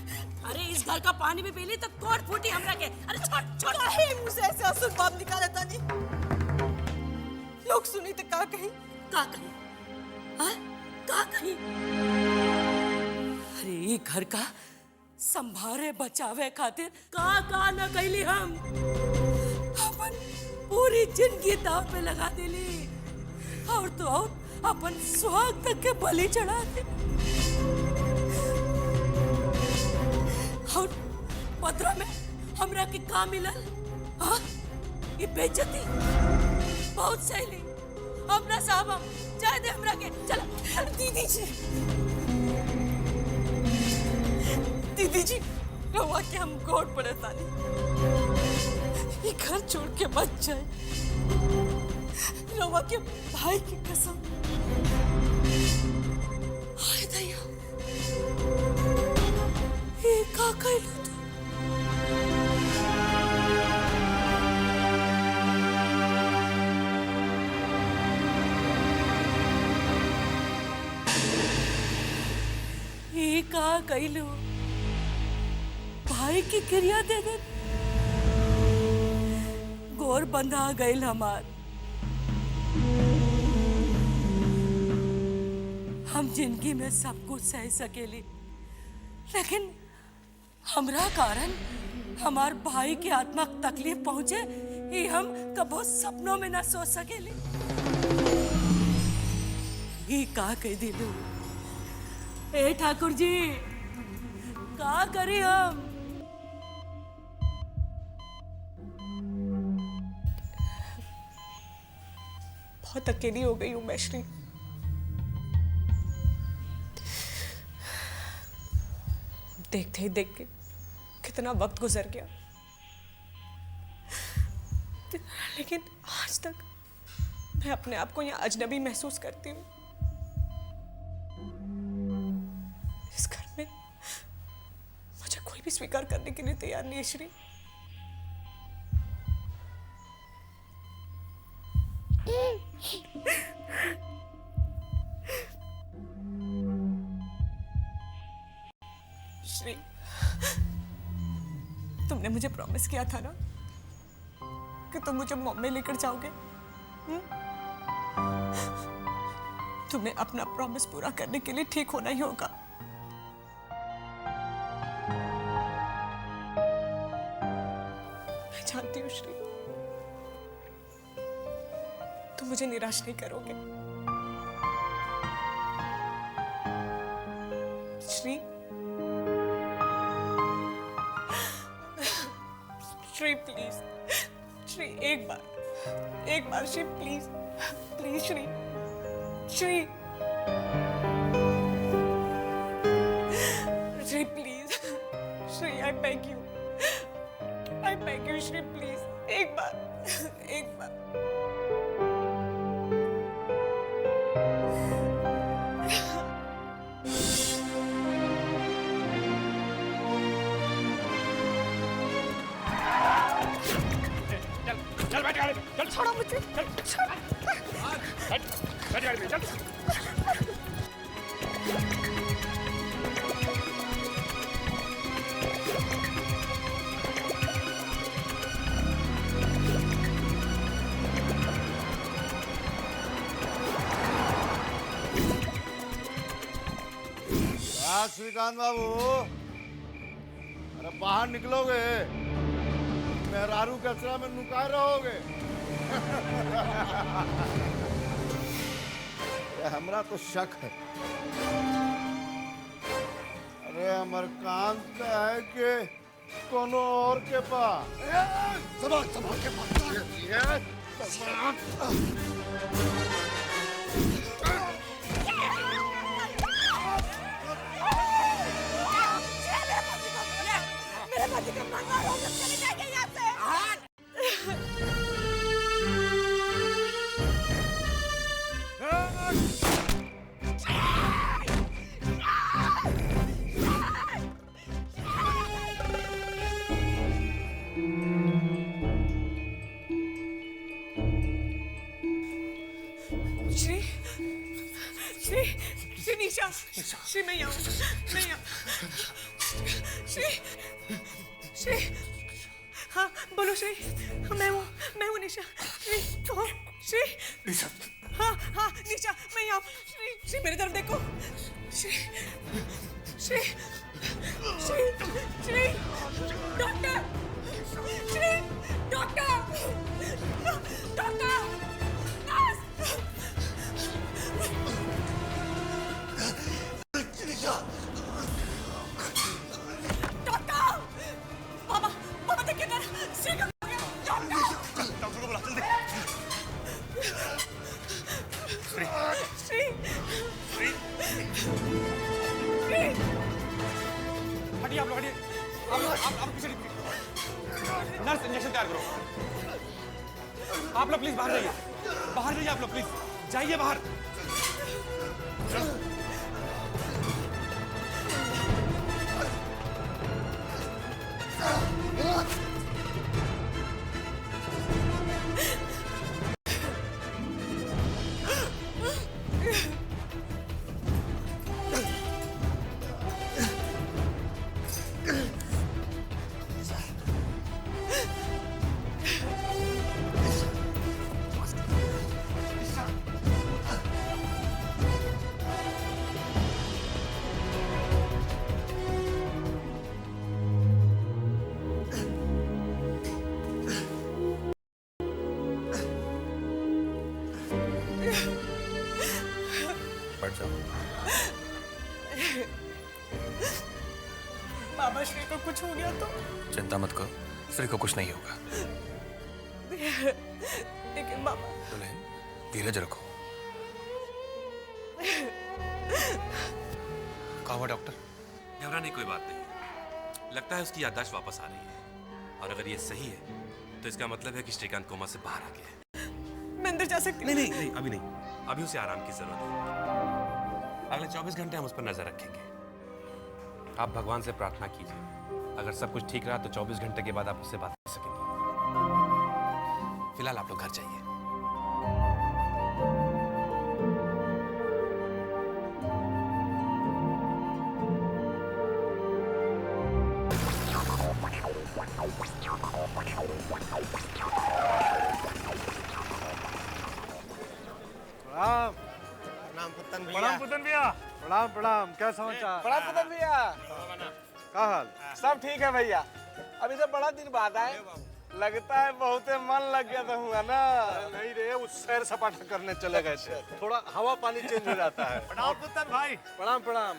अरे इस घर का पानी भी पी ली तो कोट फूटी हमरा के। अरे छोड़ छोड़। काहे मुंह से ऐसे असुर बात निकाला तानी? लोग सुनी तो का कही? का कही? हाँ? का कही? अरे ये घर का संभारे बचावे खातिर का न कैली हम। अपन पूरी जिंदगी दांव पे लगा देली। और तो और अपन सुहाग तक के बलि चढ़ा दे। और बदला में हमरा के का मिलल? हाँ? ये बेइज्जती। बहुत सही। अपना साहब हम जाए दे हमरा के। चला। दीदी जी, दीदी जी, रवा के हम गोड़ पड़े तानी। ये घर छोड़ के मत जाए। रवा के भाई की कसम। हाय दया, ये का कहलू तू? ये का कहलू? भाई की क्रिया दे दे। गोर बंधा गईल हमार। हम जिंदगी में सब कुछ सह सकेली, लेकिन हमरा कारण हमार भाई के आत्मा को तकलीफ पहुंचे ये हम कबो सपनों में ना सोच सकेली। ये का कह दिलू? ए ठाकुर जी, का करी हम? बहुत अकेली हो गई हूँ मैश्री। देखते ही देख के कितना वक्त गुजर गया, लेकिन आज तक मैं अपने आप को यहाँ अजनबी महसूस करती हूँ। इस घर में मुझे कोई भी स्वीकार करने के लिए तैयार नहीं है श्री। श्री, तुमने मुझे प्रॉमिस किया था ना कि तुम मुझे बॉम्बे लेकर जाओगे। तुम्हें अपना प्रॉमिस पूरा करने के लिए ठीक होना ही होगा। मैं जानती हूँ श्री, तुम मुझे निराश नहीं करोगे। श्री, श्री प्लीज, श्री एक बार Shri please, please Shri, Shri, Shri please, Shri I beg you Shri please, एक बार। चल बैठ गाड़ी में, चल छोड़ो मुझे, चल बैठ गाड़ी में, चल। श्रीकांत बाबू, अरे बाहर निकलोगे, मेहरारू कचरा में नुकाए रहोगे। हमरा तो शक है। अरे अमरकांत का है कि कोनो और के पास। संभाल के पास। मेरे पति का मंगा लो, चले जाइए यहाँ से। श्री निशा, श्री मैं यहाँ, श्री, हाँ बोलो श्री, मैं हूँ निशा। श्री कहो, श्री निशा, हाँ निशा मैं यहाँ। श्री मेरी तरफ देखो। श्री डॉक्टर, श्री डॉक्टर, पापा देखिए ना, श्री का डॉक्टर को बुला, जल्दी। श्री हटिए आप लोग, हटिए। आप पीछे नर्स इंजेक्शन तैयार करो। आप लोग प्लीज बाहर जाइए, आप लोग प्लीज जाइए बाहर। बाबा श्री को कुछ हो गया तो? चिंता मत करो, श्री को कुछ नहीं होगा। लेकिन बाबा, दुल्हन धीरज रखो। कहा हुआ डॉक्टर? घबराने की कोई बात नहीं, लगता है उसकी याददाश्त वापस आ रही है, और अगर ये सही है तो इसका मतलब है कि श्रीकांत कोमा से बाहर आ गया है। मैं अंदर जा सकती हूँ? नहीं, अभी नहीं, अभी उसे आराम की जरूरत है। अगले 24 घंटे हम उस पर नजर रखेंगे। आप भगवान से प्रार्थना कीजिए अगर सब कुछ ठीक रहा तो 24 घंटे के बाद आप उससे बात कर सकेंगे। फिलहाल आप लोग घर जाइए। प्रणाम। प्रणाम पुतन भैया। प्रणाम पुतन भैया। प्रणाम प्रणाम, क्या समाचार? प्रणाम पुतन भैया। क्या हाल? सब ठीक है भैया। अभी तो बड़ा दिन बाद आए, लगता है बहुत मन लग गया था हुआ ना। नहीं रे, उस सैर सपाटा करने चले गए थे, थोड़ा हवा पानी चेंज हो जाता है। प्रणाम पुतन भाई। प्रणाम प्रणाम।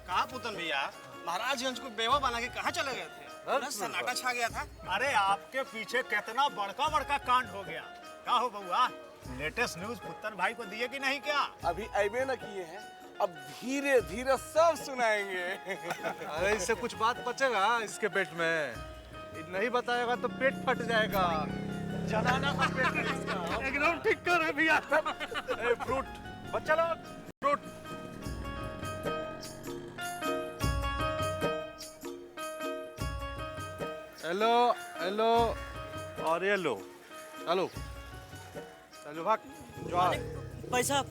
कहा पुतन भैया, महाराजगंज को बेवा बना के कहाँ चले गए थे? पूरा सन्नाटा छा गया था। अरे आपके पीछे कितना बड़का बड़का कांड हो गया। क्या हो बउआ, लेटेस्ट न्यूज पुतन भाई को दिए कि नहीं क्या? अभी अबे न किए हैं, अब धीरे धीरे सब सुनाएंगे। अरे इससे कुछ बात बचेगा इसके पेट में? नहीं बताएगा तो पेट फट जाएगा। जनाना का पेट है इसका। एकदम ठीक कर रहे भैया। फ्रूट बच्चा लोग, फ्रूट। हेलो हेलो और ये लो, चलो चलो भाग। जो पैसा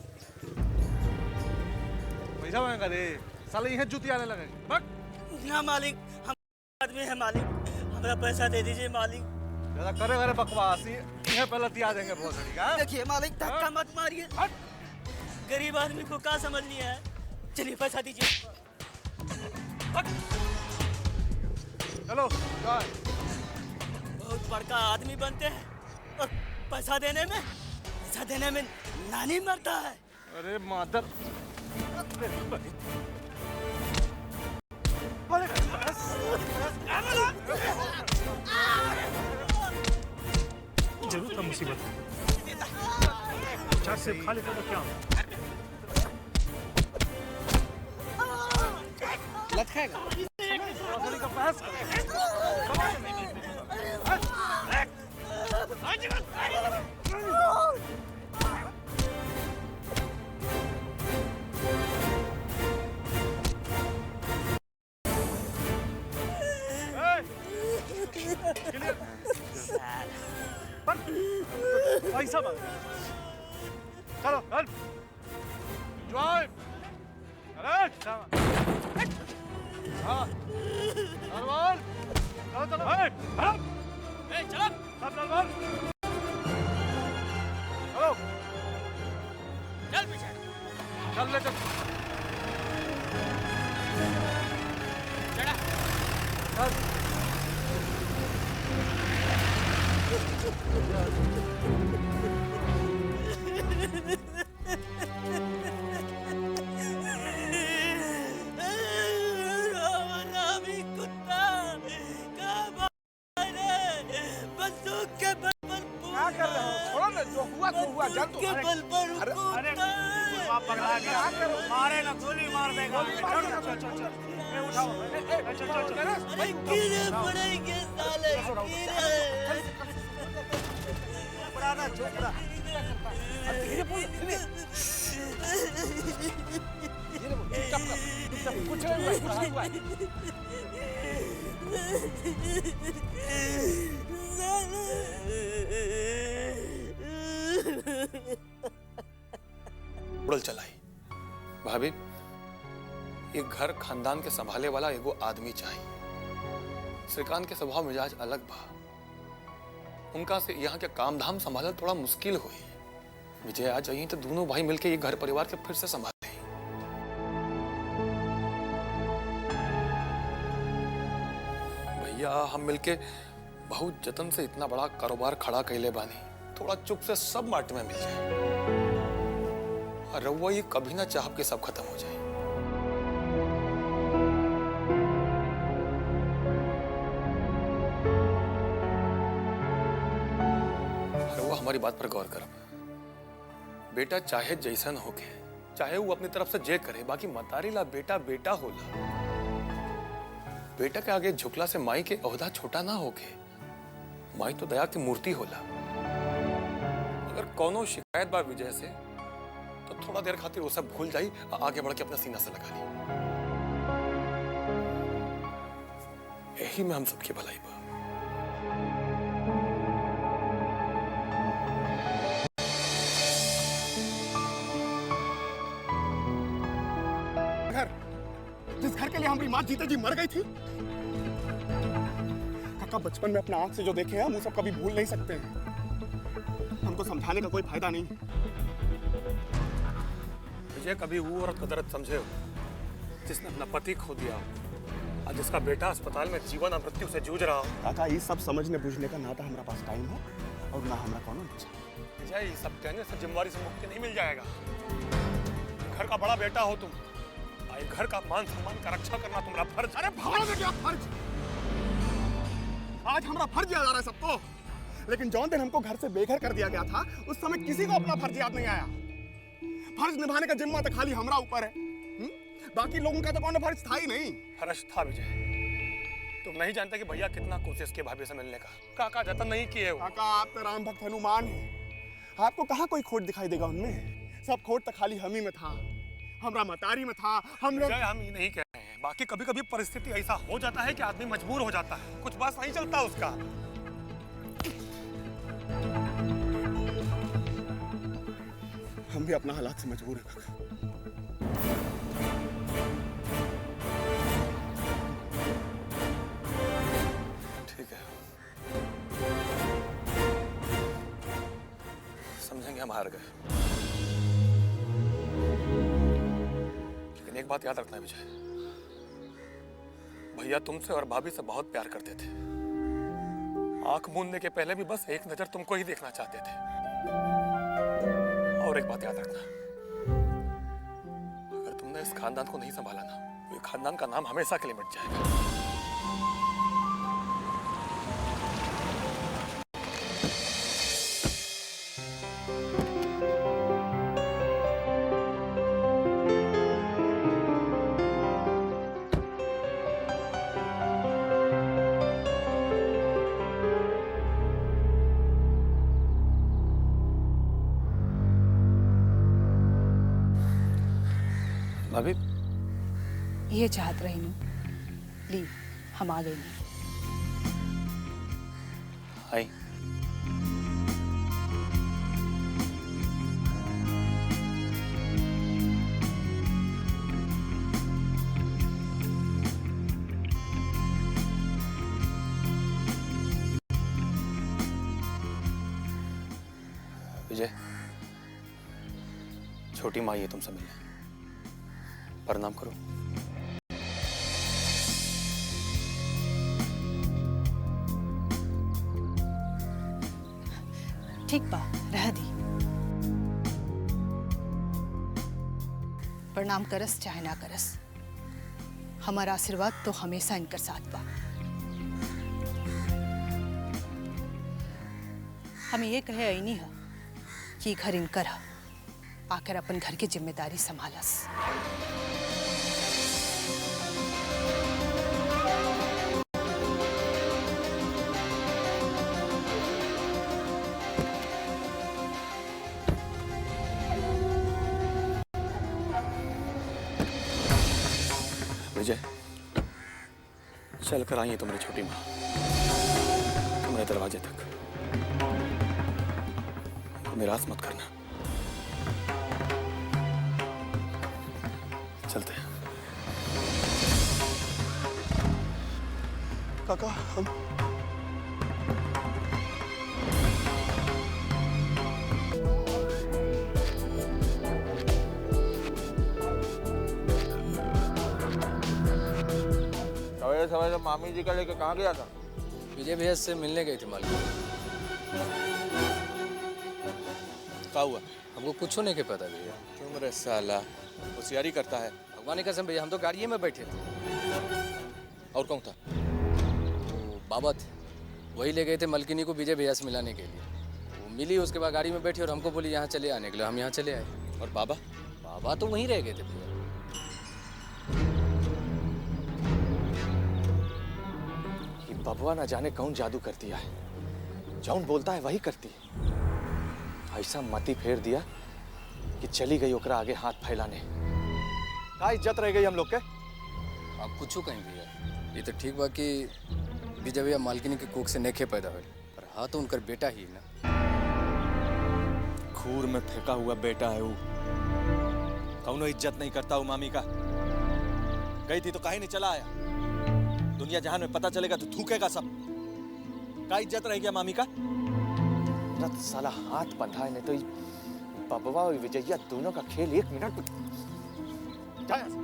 पैसा मांगा रे, साले यहाँ जूती आने लगे। भाग। ना मालिक, हम आदमी है मालिक, हमारा पैसा दे दीजिए मालिक। ज्यादा करे करे बकवास, ये पहले दिया देंगे बहुत सारी का। देखिए मालिक, धक्का मत मारिए, गरीब आदमी को क्या समझ नहीं है। चलिए पैसा दीजिए। चलो बहुत बड़का आदमी बनते हैं और पैसा देने में नानी मरता है। अरे मादर, जरूर का मुसीबत चार से खा लेता तो क्या लत खाएगा। पैसा मांग। चलो चल, ड्राइव। अरे हाँ, नरवाल, चलो चलो, चलो, सब नरवाल, चलो, चल पीछे, चल ले चल, चढ़ा, चल। मारे ना, गोली मार देगा। उठाओ, पड़ेंगे साले, पुराना छोकरा। धीरे बोल, कुछ नहीं हुआ। उड़ल चलाई। भाभी, ये घर खानदान के संभाले वाला एगो आदमी चाहिए। श्रीकांत के स्वभाव मिजाज अलग बा, उनका से यहाँ के काम धाम संभालना थोड़ा मुश्किल हुई। विजय आ जाइए तो दोनों भाई मिलके ये घर परिवार के फिर से संभाले। भैया, हम मिलके बहुत जतन से इतना बड़ा कारोबार खड़ा कैले बानी, थोड़ा चुप से सब मार्ट में मिल जाए। और रउआ ये कभी ना चाहब के सब खत्म हो जाए। रउआ हमारी बात पर गौर करब। बेटा चाहे जैसन होके, चाहे वो अपनी तरफ से जे करे, बाकी मतारी ला बेटा बेटा होला। बेटा के आगे झुकला से माई के ओहदा छोटा ना होके। माई तो दया की मूर्ति होला। अगर कोनो शिकायत बा विजय से तो थोड़ा देर खातिर वो सब भूल जाई, आगे बढ़ के अपना सीना से लगा ली। यही में हम सबकी भलाई बा। घर, जिस घर के लिए हमारी माँ जीते जी मर गई थी, काका बचपन में अपना आंख से जो देखे हैं हम वो सब कभी भूल नहीं सकते हैं। हमको समझाने का कोई फायदा नहीं। विजय, कभी वो औरत का दर्द समझे हो जिसने अपना पति खो दिया और जिसका बेटा अस्पताल में जीवन और मृत्यु से जूझ रहा हो? काका ये सब समझने बुझने का ना तो हमारा पास टाइम है और ना हमारा कौन इच्छा। विजय, ये सब कहने से जिम्मेवारी से मुक्ति नहीं मिल जाएगा। घर का बड़ा बेटा हो तुम, घर का मान सम्मान का रक्षा करना तुम्हारा फर्ज। अरे भाड़ में क्या फर्ज? आज हमारा फर्ज याद आ रहा है सबको, लेकिन जौन दिन हमको घर से बेघर कर दिया गया था उस समय किसी को अपना फर्ज याद नहीं आया। फर्ज निभाने का जिम्मा तो खाली हमारा ऊपर है, बाकी लोगों का तो कौन फर्ज था ही नहीं। फर्ज था विजय। तुम नहीं जानते कि भैया कितना कोशिश किए भाभी से मिलने का, काका जतन नहीं किए। काका आप तो राम भक्त हनुमान हैं, आपको कहाँ कोई खोट दिखाई देगा उनमें? सब खोट तो खाली हम ही में था, हमरा मतारी में था। हम लोग हम ये नहीं कह रहे हैं, बाकी कभी कभी परिस्थिति ऐसा हो जाता है कि आदमी मजबूर हो जाता है, कुछ बात नहीं चलता उसका। हम भी अपना हालात से मजबूर हैं काका। ठीक है, समझेंगे हम हार गए, लेकिन एक बात याद रखना विजय, भैया तुमसे और भाभी से बहुत प्यार करते थे। आंख मूंदने के पहले भी बस एक नजर तुमको ही देखना चाहते थे। और एक बात याद रखना, अगर तुमने इस खानदान को नहीं संभाला ना, तो ये खानदान का नाम हमेशा के लिए मिट जाएगा। भाभी, ये चाहत रही हूँ, ली हम आ गए। हाय। विजय, छोटी माँ ये तुमसे मिलने, प्रणाम करो। ठीक बा, रह दी। प्रणाम करस चाहे ना करस, हमारा आशीर्वाद तो हमेशा इनकर साथ बा। हम ये कहे ऐनी है कि घर इनकर है, आकर अपन घर की जिम्मेदारी संभालस। विजय, चल कर आई है तुम्हारी छोटी माँ तुम्हारे दरवाजे तक। निराश मत करना, चलते हैं। काका हम सवेरे सवेरे मामी जी का लेके कहाँ गया था? विजय भैया से मिलने गए थे मालिक। क्या हुआ? हमको कुछ नहीं के पता भैया। तुम रे साला होशियारी करता है। भगवान की कसम भैया, हम तो गाड़िए में बैठे थे। और कौन था? वो बाबा थे, वही ले गए थे मलकिनी को विजय भैया से मिलाने के लिए। वो मिली, उसके बाद गाड़ी में बैठी और हमको बोली यहाँ चले आने के लिए। हम यहाँ चले आए। और बाबा? बाबा तो वहीं रह गए थे भैया। बबुआ ना जाने कौन जादू कर दिया है, जौन बोलता है वही करती है। ऐसा मती फेर दिया कि चली गई ओकरा आगे हाथ फैलाने। क्या इज्जत रह गई हम लोग के? आप कुछ कहीं भैया, ये तो ठीक बा कि विजय भैया मालकिनी के कोख से नेखे पैदा हुए, पर हाँ तो उनकर बेटा ही ना। खूर में फेंका हुआ बेटा है वो। कौनो इज्जत नहीं करता वो मामी का। गई थी तो काहे नहीं चला आया? दुनिया जहान में पता चलेगा तो थूकेगा सब। का इज्जत रह गया मामी का? रत साला हाथ बंधा है, नहीं तो बबवा और विजया दोनों का खेल 1 मिनट में जा यहाँ से।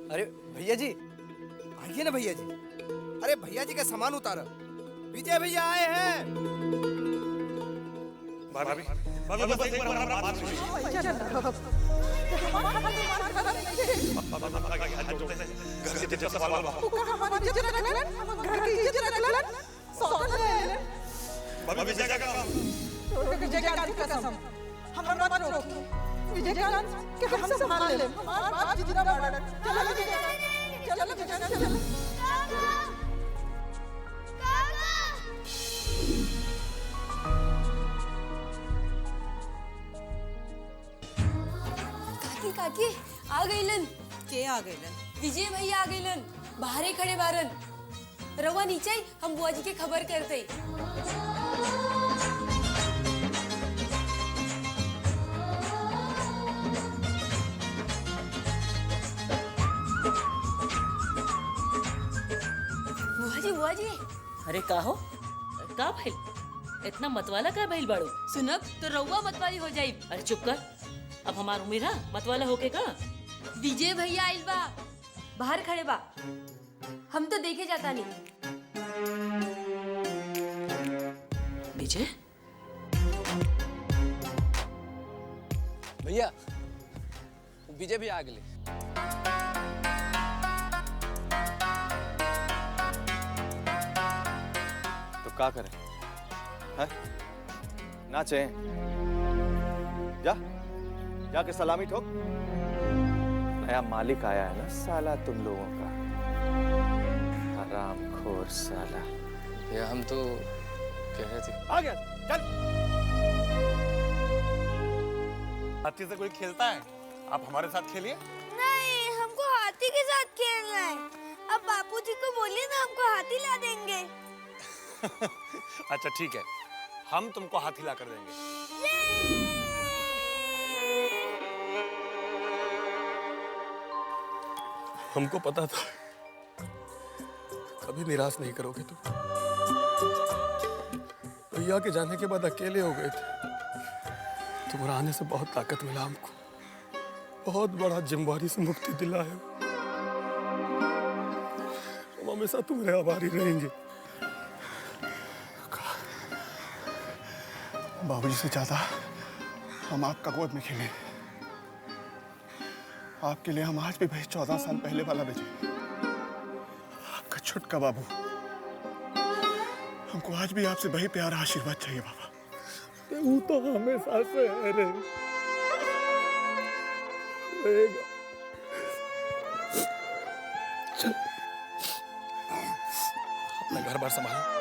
अरे भैया जी, आइए ना भैया जी। अरे भैया जी का सामान उतारा, विजय भैया आए हैं। भाभी काकी आ गईलन। के आ गईलन? विजय भैया आ गईलन, बाहरे खड़े बारन। रवा नीचे आई, हम बुआ जी के खबर करते। बुआ जी अरे का हो? का भइल? इतना मतवाला का भइल बाड़ू? सुनब तो रउआ मतवाली हो जाई। अरे चुप कर, अब हमार उम्र है मतवाला होके का? विजय भैया आइल बा, बाहर खड़े बा, हम तो देखे जाता नहीं। विजय भैया, विजय भैया आ गए। तो क्या करें? हैं? नाचे? जा, जाके सलामी ठोक। नया मालिक आया है ना साला तुम लोगों का, हरामखोर साला। भैया हम तो कह रहे थे। आ गया, चल। हाथी से कोई खेलता है? आप हमारे साथ खेलिए। नहीं, हमको हाथी के साथ खेलना है। अब बापूजी को बोलिए ना, हमको हाथी ला देंगे। अच्छा ठीक है, हम तुमको हाथी ला कर देंगे। हमको पता था कभी निराश नहीं करोगे तुम। भैया के जाने के बाद अकेले हो गए थे। तुम्हारा आने से बहुत ताकत मिला हमको, बहुत बड़ा जिम्मेदारी से मुक्ति दिला है। हम हमेशा तुम्हारे आभारी रहेंगे। बाबूजी से ज्यादा हम आपका गोद में खेले। आपके लिए हम आज भी भाई 14 साल पहले वाला बेचे। आपका छुटका बाबू, हमको आज भी आपसे वही प्यारा आशीर्वाद चाहिए बाबा। वो तो हमेशा से रहेगा। चल अपना घर बार संभालो।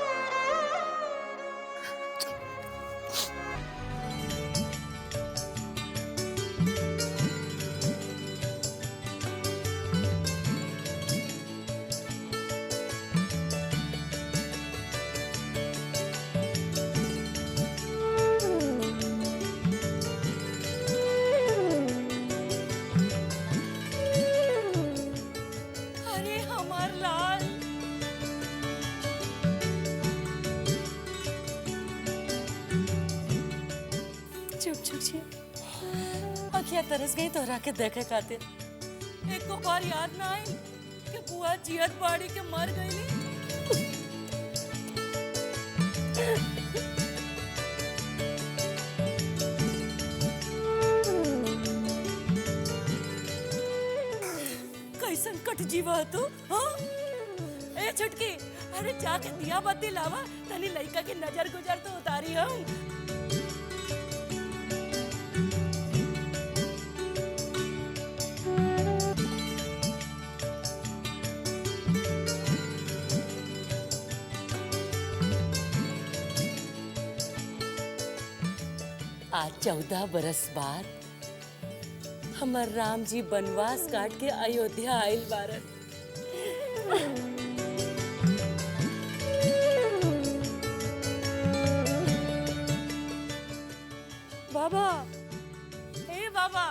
बाबूजी अखिया तरस गई तोहरा के देखे खातिर। एक को बार याद ना आई कि बुआ जियत बाड़ी के मर गई। कैसन कट जीवा तू, हाँ? ए छुटकी, अरे जाके दिया बत्ती लावा, तनी लइका की नजर गुजर तो उतारी हम। आज 14 बरस बाद हमार राम जी बनवास काट के अयोध्या आइल बारन। बाबा, हे बाबा,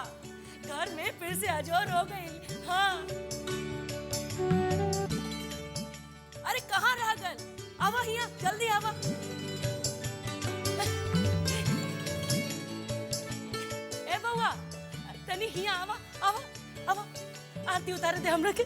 घर में फिर से अजोर हो गई। हाँ, अरे कहाँ रह गल? आवा हिया, जल्दी आवा। ए बउआ, तनी हिया आवा, आवा, आवा। आरती उतारे दे हमरा के।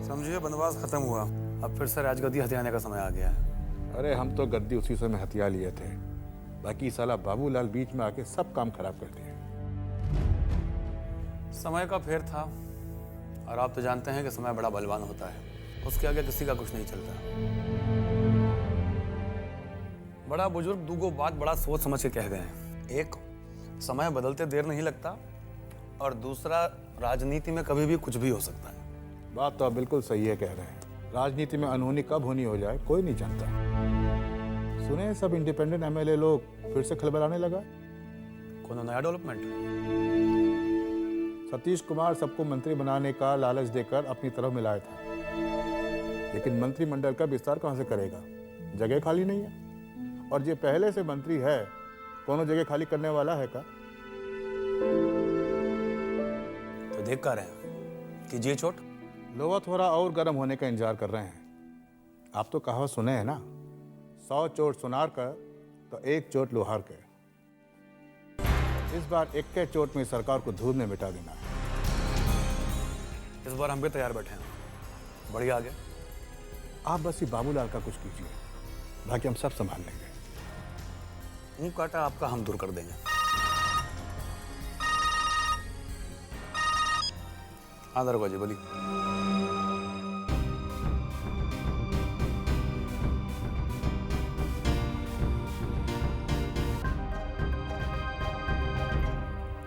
समझिए बनवास खत्म हुआ, अब फिर से राजगद्दी हथियाने का समय आ गया है। अरे हम तो गद्दी उसी समय हथिया लिए थे, बाकी साला बाबूलाल बीच में आके सब काम खराब कर दिया। समय का फेर था, और आप तो जानते हैं कि समय बड़ा बलवान होता है, उसके आगे किसी का कुछ नहीं चलता। बड़ा बुजुर्ग दूगो बात बड़ा सोच समझ के कह गए हैं। एक, समय बदलते देर नहीं लगता, और दूसरा, राजनीति में कभी भी कुछ भी हो सकता है। बात तो आप बिल्कुल सही है कह रहे हैं। राजनीति में अनहोनी कब होनी हो जाए कोई नहीं जानता। सुने सब इंडिपेंडेंट एमएलए लोग फिर से खलबलाने लगा। कौन नया डेवलपमेंट? सतीश कुमार सबको मंत्री बनाने का लालच देकर अपनी तरफ मिलाया था, लेकिन मंत्रिमंडल का विस्तार कहां से करेगा? जगह खाली नहीं है, और ये पहले से मंत्री है, कोनो जगह खाली करने वाला है का? तो देख कर रहे हैं कि जी चोट लोहा थोड़ा और गर्म होने का इंतजार कर रहे हैं। आप तो कहावत सुने हैं ना, 100 चोट सुनार कर तो 1 चोट लोहार के। इस बार 1 चोट में सरकार को धूल में मिटा देना है। इस बार हम भी तैयार बैठे हैं, बढ़िया आगे। आप बस ये बाबूलाल का कुछ कीजिए, बाकी हम सब संभाल लेंगे। मुंह काटा आपका हम दूर कर देंगे। हाँ दरवाजे बोली।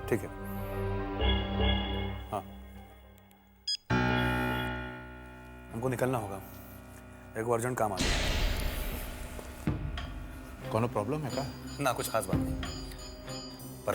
ठीक है, हाँ हमको निकलना होगा, एक अर्जेंट काम आ गया। कोनो प्रॉब्लम है का? ना, कुछ खास बात नहीं, पर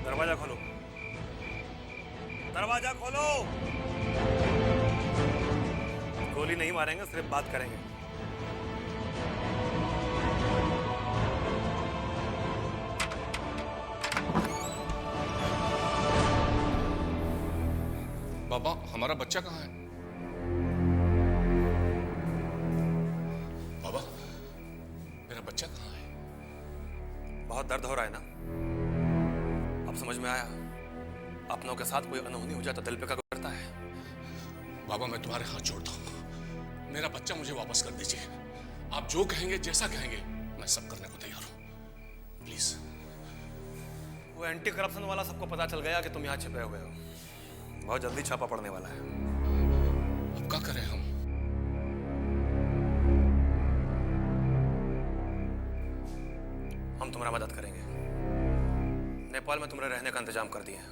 दरवाजा खोलो, दरवाजा खोलो। गोली नहीं मारेंगे, सिर्फ बात करेंगे। हमारा बच्चा कहाँ है? बाबा, मेरा बच्चा कहाँ है? बहुत दर्द हो रहा है ना? अब समझ में आया, अपनों के साथ कोई अनहोनी हो जाए तो दिल पे क्या करता है। बाबा, मैं तुम्हारे हाथ जोड़ता हूँ, मेरा बच्चा मुझे वापस कर दीजिए। आप जो कहेंगे, जैसा कहेंगे, मैं सब करने को तैयार हूँ। प्लीज। वो एंटी करप्शन वाला सबको पता चल गया कि तुम यहाँ छिपे हुए हो। बहुत जल्दी छापा पड़ने वाला है। अब क्या करें हम? हम तुम्हारा मदद करेंगे। नेपाल में तुम्हारे रहने का इंतजाम कर दिए हैं।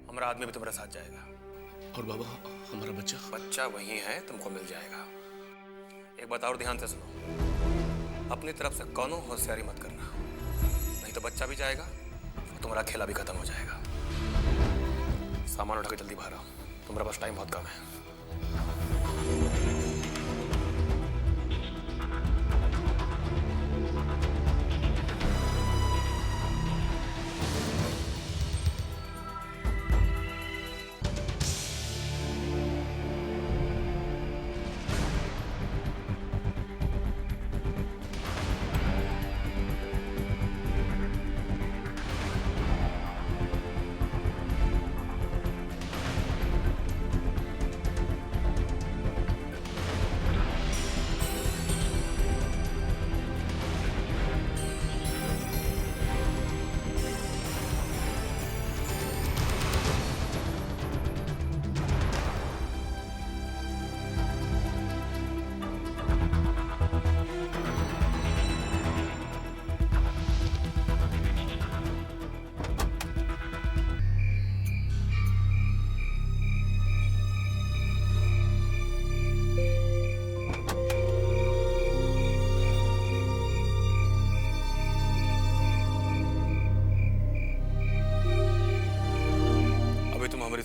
हमारा आदमी भी तुम्हारे साथ जाएगा। और बाबा, हमारा बच्चा? बच्चा वही है, तुमको मिल जाएगा। एक बात और ध्यान से सुनो, अपनी तरफ से कोनो होशियारी मत करना, नहीं तो बच्चा भी जाएगा और तुम्हारा खेला भी खत्म हो जाएगा। सामान उठा के जल्दी बाहर आओ, तुम्हारे पास टाइम बहुत कम है।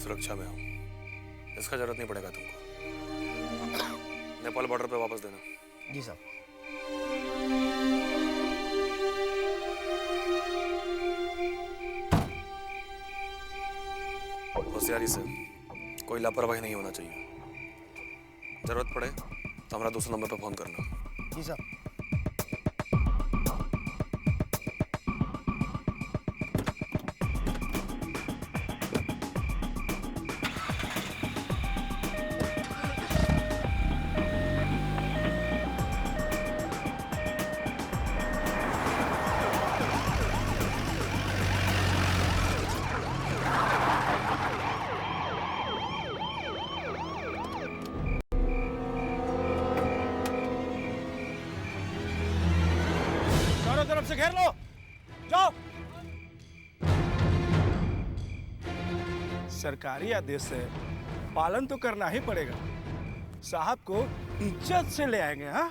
सुरक्षा में हो, इसका जरूरत नहीं पड़ेगा तुमको। नेपाल बॉर्डर पे वापस देना। जी साहब। होशियारी से, कोई लापरवाही नहीं होना चाहिए। जरूरत पड़े तो हमारा दूसरे नंबर पे फोन करना। जी साहब। तरफ से घेर लो, जाओ। सरकारी आदेश है, पालन तो करना ही पड़ेगा। साहब को इज्जत से ले आएंगे। हाँ,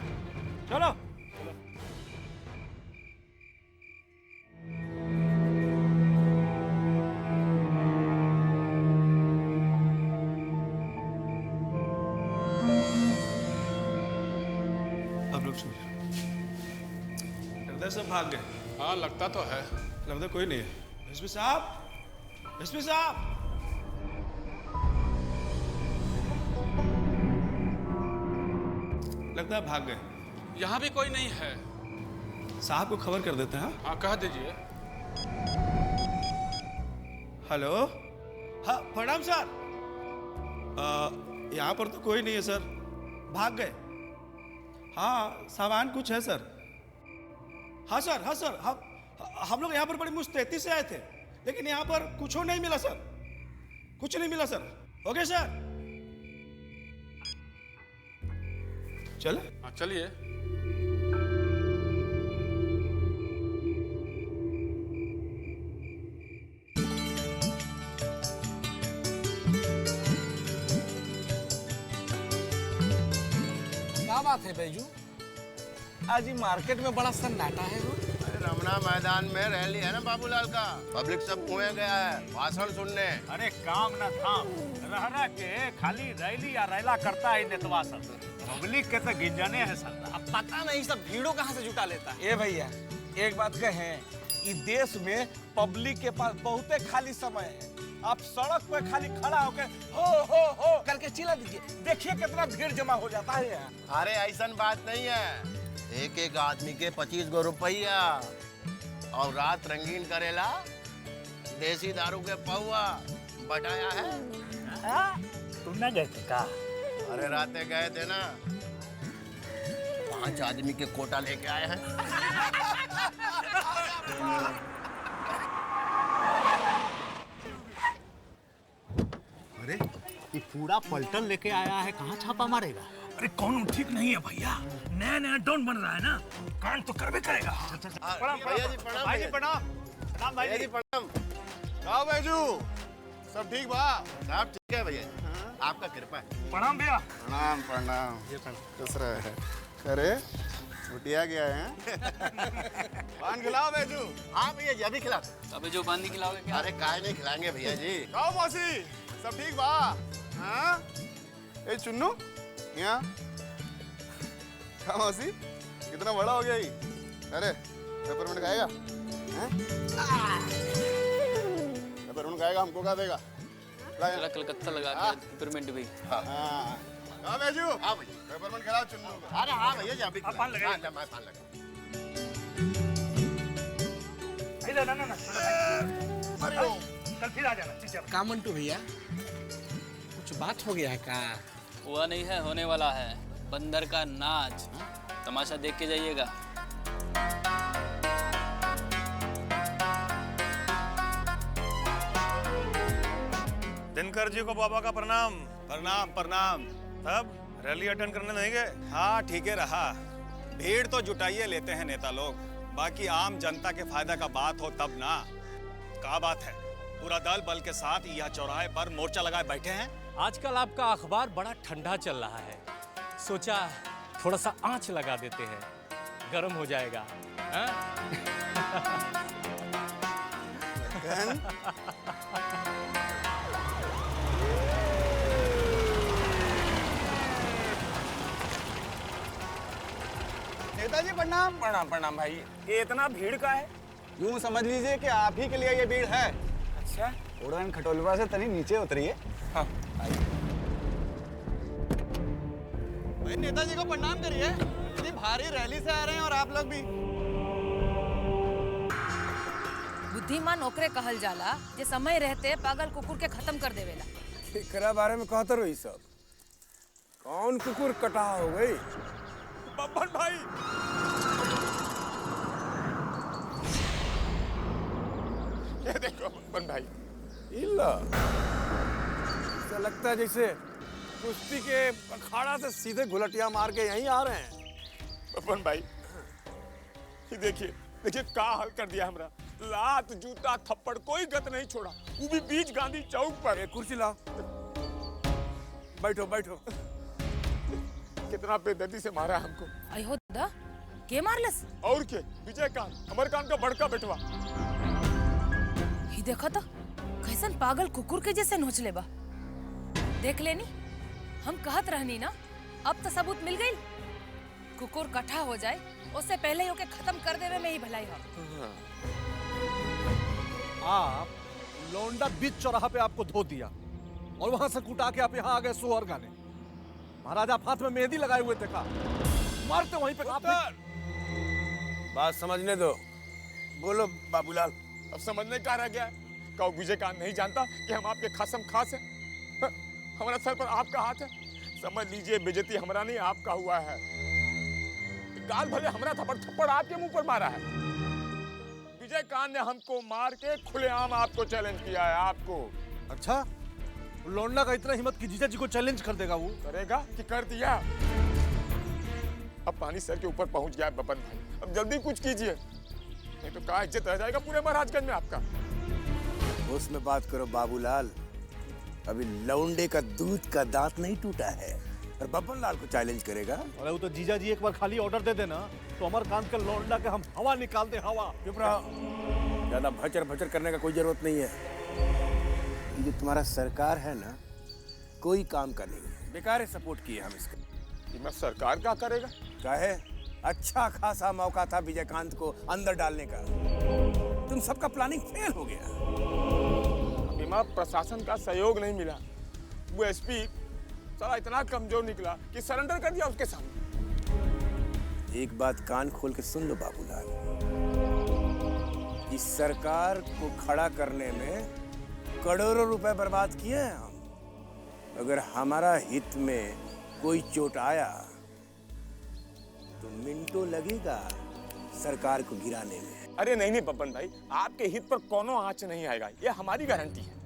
चलो। अब लोग सुनिए, सब भाग गए। हाँ, लगता तो है। लगता कोई नहीं है। एसपी साहब, एसपी साहब, लगता है भाग गए। यहाँ भी कोई नहीं है। साहब को खबर कर देते हैं। हाँ, कह दीजिए। हेलो, हाँ प्रणाम सर। यहाँ पर तो कोई नहीं है सर, भाग गए। हाँ, सामान कुछ है सर। हाँ सर, हाँ सर, हम लोग यहाँ पर बड़ी मुस्तैदी से आए थे, लेकिन यहाँ पर कुछ नहीं मिला सर, कुछ नहीं मिला सर। ओके सर, चले? हाँ, चलिए। क्या बात है बैजू, आज ही मार्केट में बड़ा सन्नाटा है। वो रमना मैदान में रैली है ना बाबूलाल का, पब्लिक सब कुएं गया है भाषण सुनने। अरे काम ना थाम रह के खाली रैली या रैला करता है नेतवा सब, पब्लिक के तो गिंजने है सर। अब पता नहीं सब भीड़ों कहाँ से जुटा लेता है। ए भैया, एक बात कहें, इस देश में पब्लिक के पास बहुते खाली समय है, आप सड़क पे खाली खड़ा होकर हो करके चिल्ला दीजिए, देखिए कितना भीड़ जमा हो जाता है यहाँ। अरे ऐसा बात नहीं है, एक एक आदमी के 25 गो रुपया और रात रंगीन करेला देसी दारू के पौआ बटाया है। तुम ना गए थे का? अरे रातें गए थे ना, 5 आदमी के कोटा लेके आए हैं। अरे ये पूरा पलटन लेके आया है, कहाँ छापा मारेगा? अरे कौन ठीक नहीं है भैया, नया नया डॉन बन रहा है ना, कांड तो करबे करेगा। प्रणाम भैया जी, प्रणाम भाई जी, भैया। प्रणाम प्रणाम भाई जी, प्रणाम। आओ बैजू, सब ठीक बा? सब ठीक है भैया, आपका कृपा है। प्रणाम भैया। प्रणाम प्रणाम। खुश रहे। अरे छुटिया गया है। पान खिलाओ बैजू। हाँ भैया जी, अभी खिला। अबे जो पानी खिलाओगे क्या? अरे काय नहीं खिलाएंगे भैया जी। आओ मौसी, सब ठीक बा? हाँ? ए चुन्नू, यहाँ। हाँ मौसी, कितना बड़ा हो गया ये? अरे पेपरमेंट खाएगा? पेपरमेंट खाएगा, हमको क्या देगा? चला कलकत्ता लगा के पेपरमेंट भी। हाँ बैजू, हाँ भैया, पेपरमेंट खिलाओ चुन्नू को। अरे हाँ भैया जी, अभी पान लगा। पान लगा। ना ना ना, कल फिर आ जाना। ठीक है। का मंटू भैया, कुछ बात हो गया है का? हुआ नहीं है, होने वाला है। बंदर का नाच, तमाशा देख के जाइएगा। दिनकर जी को बाबा का प्रणाम। प्रणाम प्रणाम। तब रैली अटेंड करने नहीं गए? हाँ ठीक है रहा, भीड़ तो जुटाइए लेते हैं नेता लोग, बाकी आम जनता के फायदा का बात हो तब ना। क्या बात है, पूरा दल बल के साथ यह चौराहे पर मोर्चा लगाए बैठे हैं। आजकल आपका अखबार बड़ा ठंडा चल रहा है, सोचा थोड़ा सा आंच लगा देते हैं, गर्म हो जाएगा। नेताजी प्रणाम। प्रणाम प्रणाम भाई। ये इतना भीड़ का है? यूं समझ लीजिए कि आप ही के लिए ये भीड़ है। अच्छा, उड़न खटोलवा से तनी नीचे उतरिए। हाँ। भाई नेताजी को प्रणाम करिए, इतनी भारी रैली से आ रहे हैं और आप लोग भी। बुद्धिमान ओकरे कहल जाला जे समय रहते पागल कुकुर के खत्म कर देवेला। एकरा बारे में कहते रही सब, कौन कुकुर कटा हो गई? बब्बन भाई, ये देखो बब्बन भाई। इल्ला, ऐसा लगता है जैसे कुश्ती के अखाड़ा से सीधे घुलटिया मार के यहीं आ रहे हैं। बब्बन भाई, ये देखिए देखिए का हाल कर दिया हमरा। लात जूता थप्पड़ कोई गत नहीं छोड़ा, वो भी बीच गांधी चौक पर। कुर्सी लाओ, बैठो बैठो। कितना बेदर्दी से मारा हमको। अयो दा, के मारलस? और के? विजयकांत, अमरकांत का बड़का बेटवा। ही देखो तो, कैसन पागल कुकुर के जैसे नोच लेबा। देख लेनी, हम कहत रहनी ना, अब तो सबूत मिल गई। कुकुर कट्ठा हो जाए, उससे पहले ही ओके खत्म कर देवे में ही भलाई हो। आप लौंडा बीच चौराहा पे आपको धो दिया और वहां से कुटा के आप यहाँ आ गए सोहर गाने। महाराज आप हाथ में मेहंदी लगाए हुए थे का? मारते वहीं पे आप। बात समझने दो, बोलो बाबूलाल। अब समझने का रह गया है? कहो विजयकांत नहीं जानता कि हम आपके खासम खास हैं? हमारा सर पर आपका हाथ है, समझ लीजिए बेइज्जती हमारा नहीं आपका हुआ है। गाल भले हमारा थप्पड़ थप्पड़ आपके मुंह पर मारा है। विजयकांत ने हमको मार के खुलेआम आपको चैलेंज किया है। आपको। अच्छा, लौंडा का इतना हिम्मत कि जीजा जी को चैलेंज कर देगा? वो करेगा कि कर दिया। अब पानी सर के ऊपर पहुंच गया बब्बन भाई, अब जल्दी कुछ कीजिए, नहीं तो क्या इज्जत रह जाएगा पूरे महाराजगंज में आपका। उसमें बात करो बाबूलाल, अभी लौंडे का दूध का दांत नहीं टूटा है और बब्बन लाल को चैलेंज करेगा। अरे वो तो जीजा जी एक बार खाली ऑर्डर दे देना तो अमरकांत के लौंडा के हम हवा निकाल दे। हवा। चुप रहो, ज्यादा भचर भचर करने का कोई जरूरत नहीं है। ये जो तुम्हारा सरकार है ना, कोई काम का नहीं है, बेकार सपोर्ट किए हम इसका। ये मैं सरकार क्या करेगा? क्या है, अच्छा खासा मौका था विजयकांत को अंदर डालने का, तुम सबका प्लानिंग फेल हो गया। अभी शर्मा प्रशासन का सहयोग नहीं मिला। वो एसपी साला इतना कमजोर निकला कि सरेंडर कर दिया उसके सामने। एक बात कान खोल के सुन लो बाबूलाल, इस सरकार को खड़ा करने में करोड़ों रुपए बर्बाद किए हैं हम। अगर हमारा हित में कोई चोट आया तो मिनटों लगेगा सरकार को गिराने में। अरे नहीं नहीं बब्बन भाई, आपके हित पर कोनो आंच नहीं आएगा, ये हमारी गारंटी है।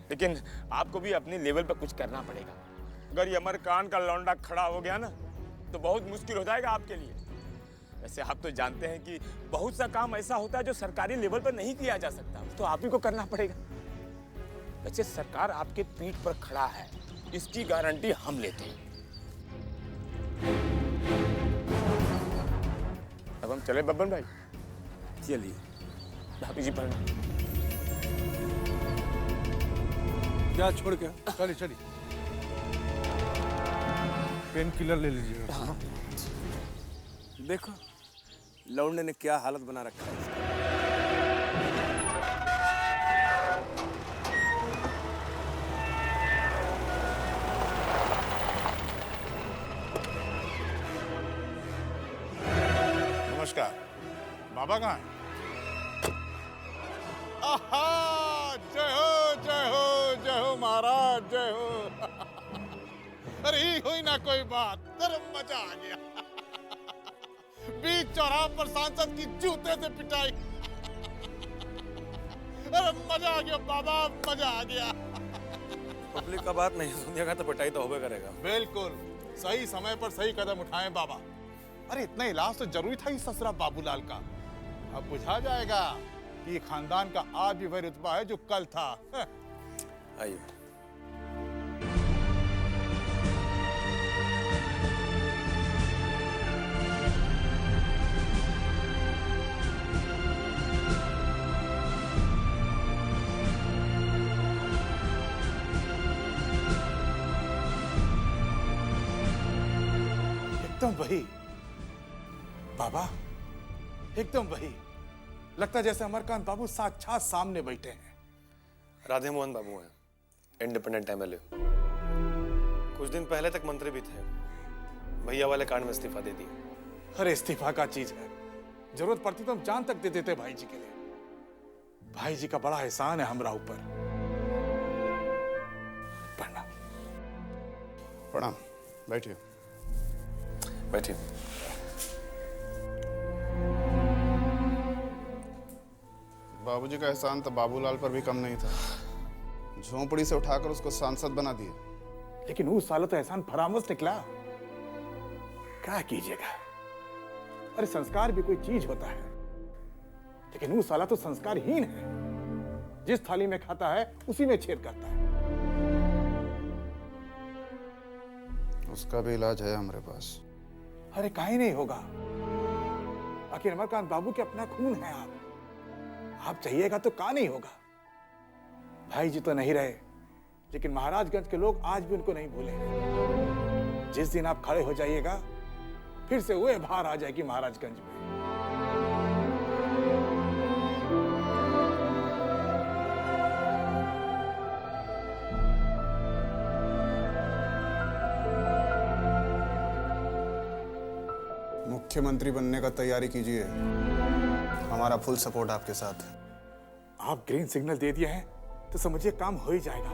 लेकिन आपको भी अपने लेवल पर कुछ करना पड़ेगा। अगर ये अमरकांत का लौंडा खड़ा हो गया ना तो बहुत मुश्किल हो जाएगा आपके लिए। वैसे आप तो जानते हैं कि बहुत सा काम ऐसा होता है जो सरकारी लेवल पर नहीं किया जा सकता, तो आप ही को करना पड़ेगा। वैसे सरकार आपके पीठ पर खड़ा है, इसकी गारंटी हम लेते हैं। अब हम चले बब्बन भाई? चलिए। भाभी जी प्रणाम। क्या छोड़ के चलिए चलिए, पेन किलर ले लीजिएगा। देखो लौंडे ने क्या हालत बना रखा है इसका। नमस्कार। बाबा कहाँ है? जय हो जय हो जय हो महाराज, जय हो। अरे ही हुई ना कोई बात, तेरे मजा आ गया। बीच चौराहा पर सांसद की जूते से पिटाई। अरे मजा आ गया बाबा, मजा आ गया। पब्लिक का बात नहीं सुनिएगा तो पिटाई तो होबे करेगा। बिल्कुल सही समय पर सही कदम उठाएं बाबा। अरे इतना इलाज तो जरूरी था इस ससुरा बाबूलाल का। अब बुझा जाएगा कि ये खानदान का आज भी वही रुतबा है जो कल था। आइए। एकदम वही बाबा, एकदम वही। लगता जैसे अमरकांत बाबू साक्षात सामने बैठे हैं। राधे मोहन बाबू हैं, इंडिपेंडेंट एमएलए। कुछ दिन पहले तक मंत्री भी थे, भैया वाले कांड में इस्तीफा दे दिया। अरे इस्तीफा का चीज है, जरूरत पड़ती तो हम जान तक दे देते भाई जी के लिए। भाई जी का बड़ा एहसान है हमरा ऊपर। प्रणाम। प्रणाम, बैठिए। बैठिए। बाबूजी का एहसान तो बाबूलाल पर भी कम नहीं था। झोंपड़ी से उठाकर उसको सांसद बना दिया। लेकिन उस साल तो एहसान फरामोश निकला। क्या कीजिएगा, अरे संस्कार भी कोई चीज होता है, लेकिन उस साला तो संस्कारहीन है। जिस थाली में खाता है उसी में छेद करता है। उसका भी इलाज है हमारे पास। अरे काहे नहीं होगा, आखिर अमरकांत बाबू के अपना खून है। आप चाहिएगा तो का नहीं होगा। भाई जी तो नहीं रहे, लेकिन महाराजगंज के लोग आज भी उनको नहीं भूले हैं। जिस दिन आप खड़े हो जाइएगा फिर से वह बाहर आ जाएगी महाराजगंज में। मुख्यमंत्री बनने का तैयारी कीजिए, हमारा फुल सपोर्ट आपके साथ। आप ग्रीन सिग्नल दे दिए हैं तो समझिए काम हो ही जाएगा।